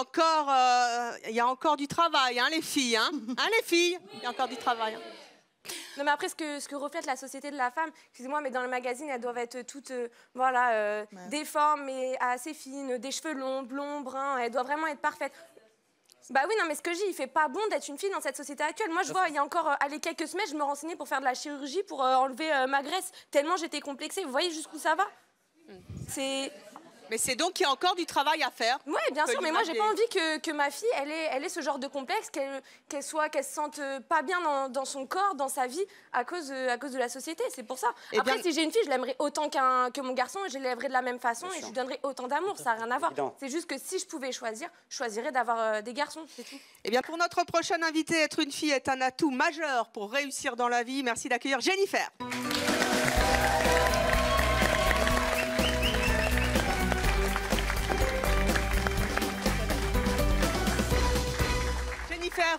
encore du travail, hein, les filles. Hein, les filles, il y a encore du travail. Non, mais après, ce que reflète la société de la femme, excusez-moi, mais dans le magazine, elles doivent être toutes des formes, mais assez fines, des cheveux longs, blonds, bruns, elles doivent vraiment être parfaites. Bah oui, non, mais ce que je dis, il fait pas bon d'être une fille dans cette société actuelle. Moi, je vois, il y a encore quelques semaines, je me renseignais pour faire de la chirurgie, pour enlever ma graisse, tellement j'étais complexée. Vous voyez jusqu'où ça va? Mais c'est donc qu'il y a encore du travail à faire. Oui, bien sûr, mais moi, j'ai pas envie que ma fille, elle ait ce genre de complexe, qu'elle se sente pas bien dans son corps, dans sa vie, à cause de la société. C'est pour ça. Après, si j'ai une fille, je l'aimerais autant que mon garçon, je l'élèverai de la même façon et je lui donnerai autant d'amour. Ça n'a rien à voir. C'est juste que si je pouvais choisir, je choisirais d'avoir des garçons, c'est tout. Eh bien, pour notre prochaine invitée, être une fille est un atout majeur pour réussir dans la vie. Merci d'accueillir Jennifer.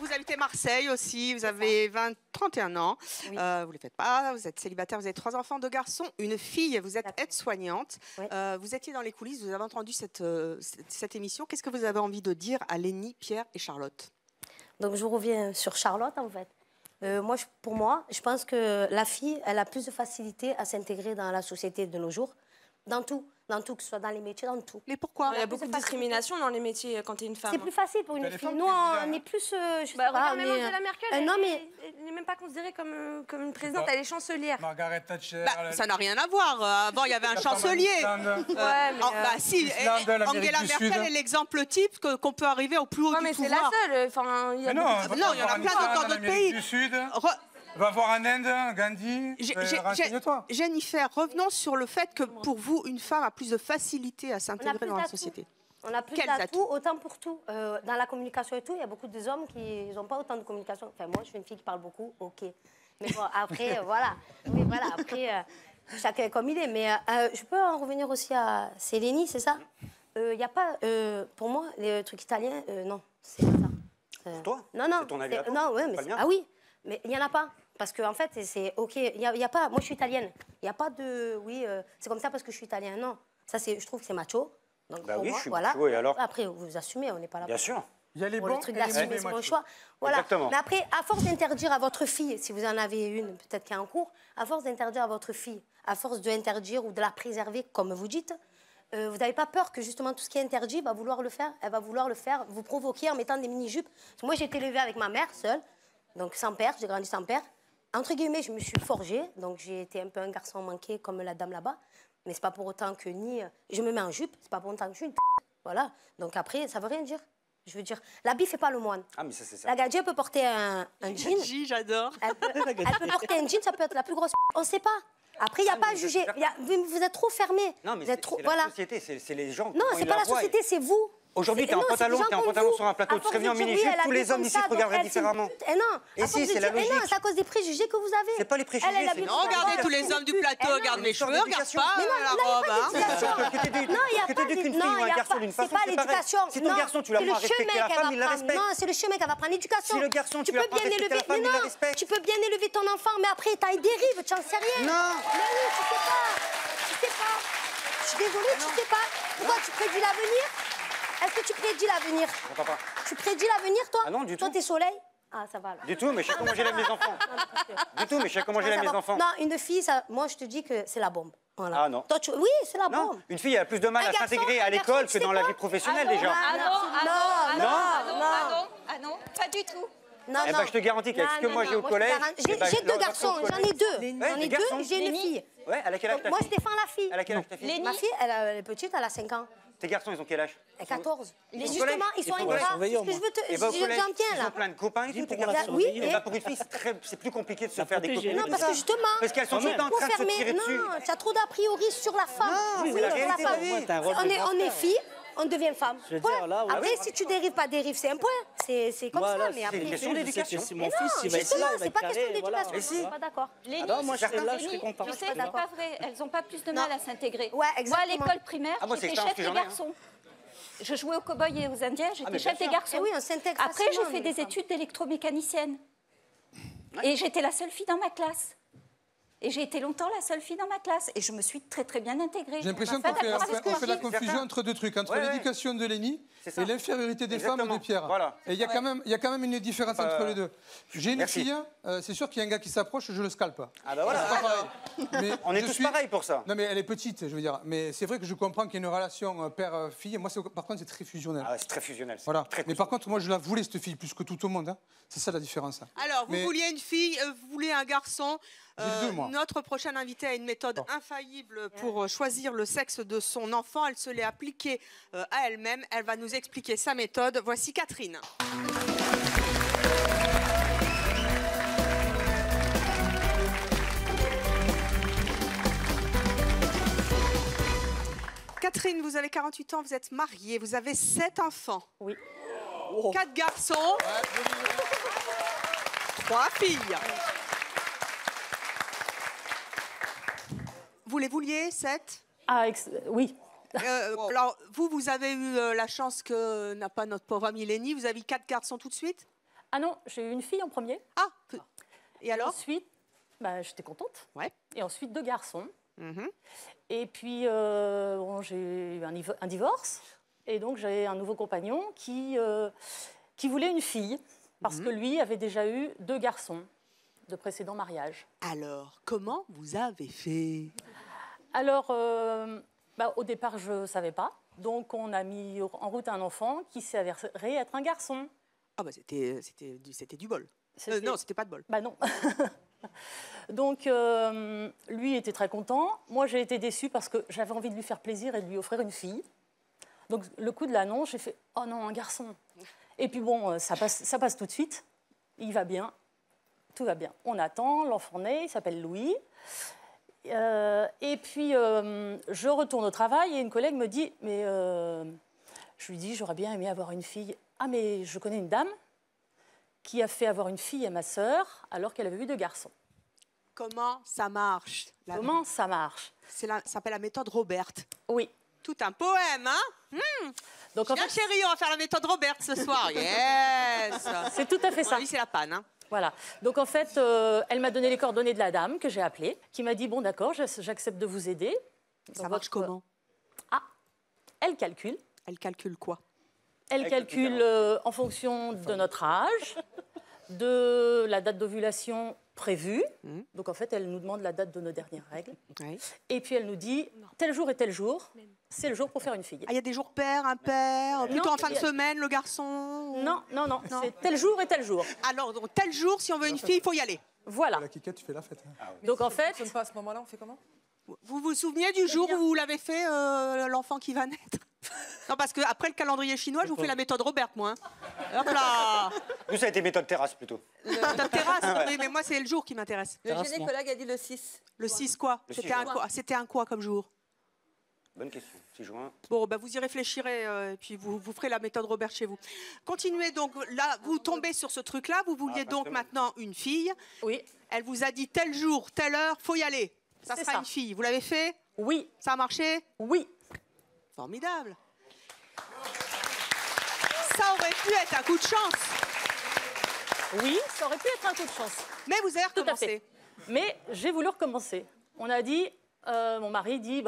Vous habitez Marseille aussi, vous avez 31 ans, oui. Vous ne les faites pas, vous êtes célibataire, vous avez 3 enfants, 2 garçons, une fille, vous êtes aide-soignante. Oui. Vous étiez dans les coulisses, vous avez entendu cette émission. Qu'est-ce que vous avez envie de dire à Lénie, Pierre et Charlotte? Donc je reviens sur Charlotte en fait. Pour moi, je pense que la fille, elle a plus de facilité à s'intégrer dans la société de nos jours, dans tout, que ce soit dans les métiers, dans tout. Mais pourquoi? Il y a beaucoup de discrimination dans les métiers quand tu es une femme. C'est plus facile pour une fille. Nous, on est plus... regarde, même Angela Merkel, elle n'est même pas considérée comme une présidente, elle est chancelière. Margaret Thatcher... ça n'a rien à voir. Avant, il y avait un chancelier. Si, Angela Merkel est l'exemple type qu'on peut arriver au plus haut du pouvoir. Mais c'est la seule. Non, il y en a plein d'autres dans d'autres pays. Va voir en Inde, Gandhi, renseigne-toi. Jennifer, revenons sur le fait que pour vous, une femme a plus de facilité à s'intégrer dans la société. On a plus d'atouts, autant pour tout. Dans la communication et tout, il y a beaucoup d'hommes qui n'ont pas autant de communication. Enfin, moi, je suis une fille qui parle beaucoup, ok. Mais bon, après, voilà. Oui, voilà, après, chacun est comme il est. Mais je peux en revenir aussi à Sélénie, c'est ça? Il n'y a pas, pour moi, les trucs italiens, non, c'est pas ça. Pour toi? Non, non. C'est ton avis à toi? Non, ouais, mais Pas le mien? ah oui, mais il n'y en a pas. Parce qu'en fait, c'est ok. Il y a pas, moi, je suis italienne. Il n'y a pas de, oui, c'est comme ça parce que je suis italien. Non, ça, je trouve que c'est macho. Donc, bah oui, moi, je suis voilà. macho, et alors? Après, vous assumez, on n'est pas là. Bien sûr. Il y a les pour bons le truc et les d'assumer, mauvais c'est mon machos. choix. Voilà. Exactement. Mais après, à force d'interdire à votre fille, si vous en avez une, peut-être qui est en cours, à force d'interdire à votre fille, à force de l'interdire ou de la préserver, comme vous dites, vous n'avez pas peur que justement tout ce qui est interdit va vouloir le faire, elle va vouloir le faire, vous provoquer en mettant des mini-jupes. Moi, j'ai été élevée avec ma mère seule, donc sans père, j'ai grandi sans père. Entre guillemets, je me suis forgée, donc j'ai été un peu un garçon manqué comme la dame là-bas. Mais c'est pas pour autant que je me mets en jupe, c'est pas pour autant que je suis une p***. Voilà. Donc après, ça veut rien dire. Je veux dire, l'habit fait pas le moine. Ah, mais ça, c'est ça. La gadji, elle peut porter un jean. J'adore. Elle peut porter un jean, ça peut être la plus grosse p***. On sait pas. Après, il n'y a pas à juger. Vous êtes trop fermés. Non, mais vous êtes trop, c'est voilà. la société, c'est les gens. Non, comment c'est ils pas la voient. société, c'est vous. Aujourd'hui, t'es en pantalon sur un plateau, tu serais venu en mini-jupe, tous les hommes d'ici te regarderaient différemment. Et non, Et si, c'est la logique. non, c'est à cause des préjugés que vous avez. C'est pas les préjugés, c'est Non, regardez tous les hommes du plateau, regarde mes cheveux, regarde pas la robe. Que t'éduques une fille ou un garçon d'une façon, c'est pas l'éducation. Si ton garçon, tu l'apprends à respecter la femme, il la respecte. Non, c'est le chemin qu'elle va prendre l'éducation. Si le garçon, tu peux l'apprends à bien respecter la élever. femme, Mais il la non, respecte. tu peux bien élever ton enfant, mais après, t'as une dérive, tu n'en sais rien. Non. Mais oui, tu sais pas. Tu sais pas. Je suis désolée, tu sais pas. Pourquoi tu prédis l'avenir? Est-ce que tu prédis l'avenir? Tu prédis l'avenir, toi? Ah non, du tout. Toi, t'es soleil? Ah, ça va. Là. Du tout, mais je sais comment j'élève mes enfants. Du tout, mais je sais comment j'élève mes enfants. Non, une fille, moi, je te dis que c'est la bombe. Voilà. Ah non. Toi, oui, c'est la bombe. Non, une fille a plus de mal à s'intégrer à l'école que dans la vie professionnelle déjà. Ah non, pas du tout. Non, eh ben, je te garantis qu'avec ce que moi j'ai au collège... J'ai deux garçons, j'en ai deux. J'en ai deux, j'ai une fille. Ouais, elle a quel âge ta Moi, fille? je défends la fille. Elle a quel âge ta fille? Ma fille, elle est petite, elle a 5 ans. Tes garçons, ils ont quel âge? 14. Ils Mais sont au justement, collège? ils sont Ils sont au ingrats. collège. C'est ce que je veux te... Et bah, au collège, J'en tiens, ils là. ont plein de copains et tout, tes Là, garçons. oui, Et bah, pour une fille, c'est plus compliqué de se faire des copines. Non, parce que justement, Parce qu'elles sont tout le temps en train de se tirer dessus. Non, tu as trop d'a priori sur la femme. Non, c'est la réalité de la vie. On est filles, on devient femme. Je veux dire, là, Après, si tu dérives, pas dérive, c'est un point. C'est comme ça, mais après... C'est une question d'éducation. Si mon fils, il va être là, il va c'est être pas question carré, voilà. d'éducation, je suis pas d'accord. Lénie, non, moi, je serais là, je serais content. Tu sais, c'est pas vrai. Elles n'ont pas plus de mal à s'intégrer. Ouais, Moi, à exactement. l'école primaire, Ah, moi, c'est j'étais chef l'expérience que des j'en ai, garçons. Je jouais aux cow-boys et aux indiens, j'étais mais chef bien des sûr. garçons. Eh oui, on s'intègre Après, j'ai facilement, fait les des femmes. études d'électromécanicienne. Et j'étais la seule fille dans ma classe. Et j'ai été longtemps la seule fille dans ma classe. Et je me suis très très bien intégrée. J'ai l'impression On m'a qu'on fait, apprendre la confusion entre deux trucs, entre l'éducation de Lénie et l'infériorité des femmes de Pierre. Voilà. Et il y a quand même une différence entre les deux. J'ai une Merci. fille, c'est sûr qu'il y a un gars qui s'approche, je le scalpe. Ah bah voilà. C'est pas pareil. Mais On est je tous pareils pour ça. Non mais elle est petite, je veux dire. Mais c'est vrai que je comprends qu'il y a une relation père-fille. Moi, par contre, c'est très fusionnel. Ah, c'est très fusionnel. Voilà. Mais par contre, moi, je la voulais, cette fille, plus que tout au monde. Hein. C'est ça la différence. Alors, vous Mais- vouliez une fille, vous vouliez un garçon. J'ai les deux, moi. Notre prochaine invitée a une méthode infaillible pour choisir le sexe de son enfant. Elle se l'est appliquée à elle-même. Elle va nous expliquer sa méthode. Voici Catherine. Catherine, vous avez 48 ans, vous êtes mariée, vous avez 7 enfants. Oui. 4 garçons, 3 filles. Vous les vouliez, 7? Oui. Alors, vous avez eu la chance que n'a pas notre pauvre amie Lénie. Vous avez eu 4 garçons tout de suite? Ah non, j'ai eu une fille en premier. Ah, et alors? Ensuite, j'étais contente. Ouais. Et ensuite, 2 garçons. Et puis, bon, j'ai eu un divorce. Et donc, j'ai un nouveau compagnon qui voulait une fille. Parce que lui avait déjà eu 2 garçons de précédents mariages. Alors, comment vous avez fait? Alors, au départ, je ne savais pas. Donc, on a mis en route un enfant qui s'est avéré être un garçon. Ah bah c'était du bol. Non, c'était pas de bol. Bah non. Donc, lui était très content. Moi, j'ai été déçue parce que j'avais envie de lui faire plaisir et de lui offrir une fille. Donc, le coup de l'annonce, j'ai fait « Oh non, un garçon !» Et puis bon, ça passe tout de suite. Il va bien. tout va bien. On attend, l'enfant naît, il s'appelle Louis. Et puis, je retourne au travail et une collègue me dit, mais je lui dis, j'aurais bien aimé avoir une fille. Ah, mais je connais une dame qui a fait avoir une fille à ma sœur alors qu'elle avait eu 2 garçons. Comment ça marche? Comment ça marche? Ça s'appelle la méthode Robert. Oui. Tout un poème, hein? Donc, en fait, chérie, on va faire la méthode Robert ce soir. Yes. C'est tout à fait ça. Oui, c'est la panne, hein? Voilà. Donc en fait, elle m'a donné les coordonnées de la dame que j'ai appelée, qui m'a dit, bon d'accord, j'accepte de vous aider. Ça marche comment? Ah, elle calcule. Elle calcule quoi? Elle calcule en fonction de notre âge, de la date d'ovulation prévue. Donc en fait, elle nous demande la date de nos dernières règles. Et puis elle nous dit, tel jour et tel jour, c'est le jour pour faire une fille. Ah, il y a des jours pairs, impairs, plutôt en fin de semaine, le garçon? Non, c'est tel jour et tel jour. Alors, donc, tel jour, si on veut une fille, il faut y aller. Voilà. La kikette, tu fais la fête. Hein. Donc en fait... Ça ne pas à ce moment-là, on fait comment? Vous vous souvenez du jour où vous l'avez fait, l'enfant qui va naître? Non, parce qu'après le calendrier chinois, je vous fais la méthode Robert, moi. Hein. Hop là. Nous, ça a été méthode terrasse, plutôt. Méthode terrasse, oui, mais moi, c'est le jour qui m'intéresse. Le gynécologue a dit le 6. Le 6 quoi? Le C'était 6 un juin. quoi? C'était un quoi comme jour? Bonne question. 6 juin. Bon, bah, vous y réfléchirez et puis vous ferez la méthode Robert chez vous. Continuez donc. Là, vous tombez sur ce truc-là. Vous vouliez donc maintenant une fille. Oui. Elle vous a dit tel jour, telle heure, faut y aller. Ça C'est sera ça. une fille. Vous l'avez fait? Oui. Ça a marché? Oui. Formidable. Ça aurait pu être un coup de chance. Oui, ça aurait pu être un coup de chance. Mais vous avez Tout à fait. recommencé. Mais j'ai voulu recommencer. On a dit, mon mari dit,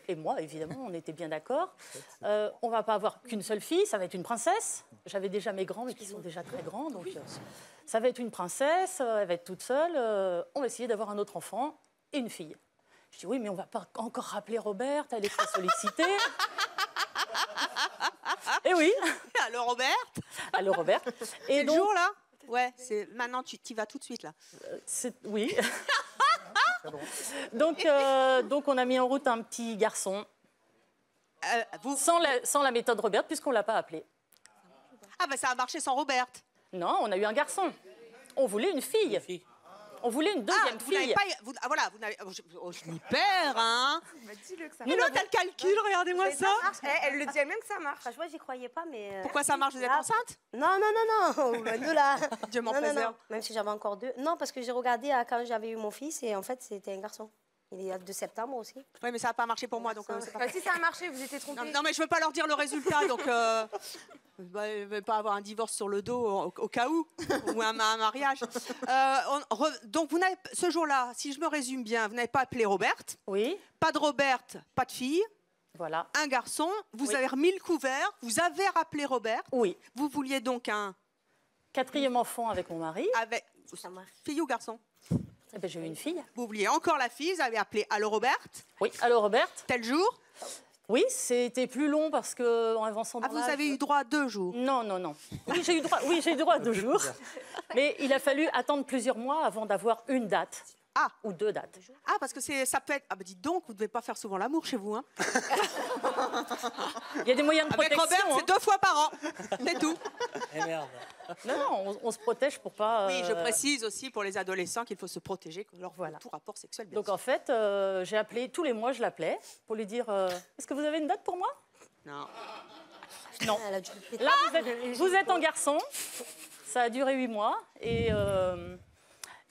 et moi évidemment, on était bien d'accord, on va pas avoir qu'une seule fille, ça va être une princesse. J'avais déjà mes grands, mais qui sont déjà très grands, donc ça va être une princesse, elle va être toute seule, on va essayer d'avoir un autre enfant et une fille. Je dis oui, mais on va pas encore rappeler Robert, elle est très sollicitée. Et oui. Allô Robert? Allô Robert. Et le jour là? Ouais, c'est maintenant tu y vas tout de suite là. Oui. donc on a mis en route un petit garçon. Sans la méthode Robert, puisqu'on ne l'a pas appelé. Ah ben ça a marché sans Robert. Non, on a eu un garçon. On voulait une fille. On voulait une deuxième vous n'avez fille. pas, voilà, vous n'avez. Je m'y perds, hein. Dis-le que ça Mais l'autre, elle calcule, regardez-moi ça. Elle le dit elle-même que ça marche. Franchement, j'y croyais pas, mais. Pourquoi ça marche? Vous êtes enceinte? Non, loin de là. Dieu m'en Non, préserve. même si j'avais encore 2. Non, parce que j'ai regardé quand j'avais eu mon fils et en fait, c'était un garçon. Il est de septembre aussi. Oui, mais ça n'a pas marché pour moi, donc. Si ça a marché, vous étiez trompés. Non, mais je veux pas leur dire le résultat, donc. Je ne vais pas avoir un divorce sur le dos au cas où, ou un mariage. Donc, vous n'avez, ce jour-là, si je me résume bien, vous n'avez pas appelé Robert. Oui. Pas de Robert, pas de fille. Voilà. Un garçon. Vous avez remis le couvert. Vous avez rappelé Robert. Oui. Vous vouliez donc un 4e enfant avec mon mari. Avec fille ou garçon? Eh ben, j'ai eu une fille. Vous vouliez encore la fille. Vous avez appelé Allô Robert. Oui, Allô Robert. Tel jour? Oui, c'était plus long parce que en avançant dans vous avez eu droit à 2 jours? Non. Oui, j'ai eu droit à 2 jours. Mais il a fallu attendre plusieurs mois avant d'avoir une date. Ah. Ou 2 dates. Ah, parce que ça peut être... Ah, bah dites donc, vous ne devez pas faire souvent l'amour chez vous, hein? Il y a des moyens de protection. Avec Robert, c'est 2 fois par an. C'est tout. Eh merde. Non, on se protège pour pas... Oui, je précise aussi pour les adolescents qu'il faut se protéger contre tout rapport sexuel. Donc en fait, j'ai appelé, tous les mois je l'appelais pour lui dire est-ce que vous avez une date pour moi? Non. Non. Là, vous êtes en garçon. Ça a duré 8 mois.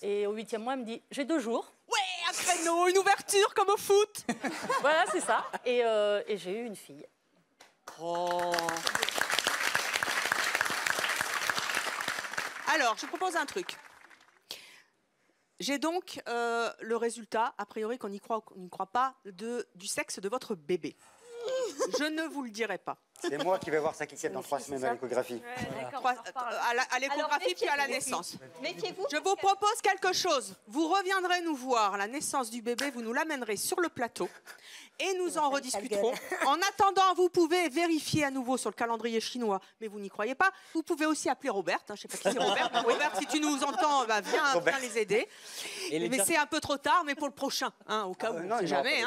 Et au 8e mois, elle me dit j'ai 2 jours. Ouais, un créneau, une ouverture comme au foot. Voilà, c'est ça. Et j'ai eu une fille. Oh. Alors, je vous propose un truc. J'ai donc le résultat, a priori qu'on n'y croit ou qu'on n'y croit pas, du sexe de votre bébé. Je ne vous le dirai pas. C'est moi qui vais voir sa kikette dans 3 semaines à l'échographie. À l'échographie puis à la naissance. Méfiez-vous. Je vous propose quelque chose. Vous reviendrez nous voir à la naissance du bébé, vous nous l'amènerez sur le plateau et nous en rediscuterons. En attendant, vous pouvez vérifier à nouveau sur le calendrier chinois, mais vous n'y croyez pas. Vous pouvez aussi appeler Robert. Je ne sais pas qui c'est Robert. Robert, si tu nous entends, viens les aider. Mais c'est un peu trop tard, mais pour le prochain, au cas où, on ne sait jamais.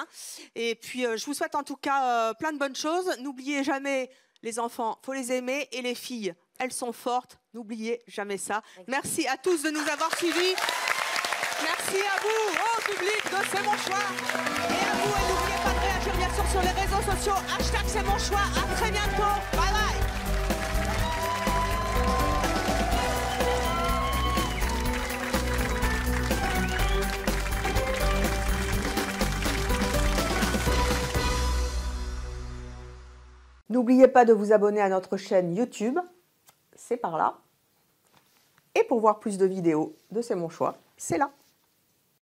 Et puis, je vous souhaite en tout cas plein de bonnes choses. N'oubliez jamais, les enfants, il faut les aimer, et les filles, elles sont fortes. N'oubliez jamais ça. Merci à tous de nous avoir suivis. Merci à vous, au public de C'est mon choix. Et à vous, et n'oubliez pas de réagir bien sûr sur les réseaux sociaux. # C'est mon choix. À très bientôt. Bye bye. N'oubliez pas de vous abonner à notre chaîne YouTube. C'est par là. Et pour voir plus de vidéos de C'est mon choix, c'est là.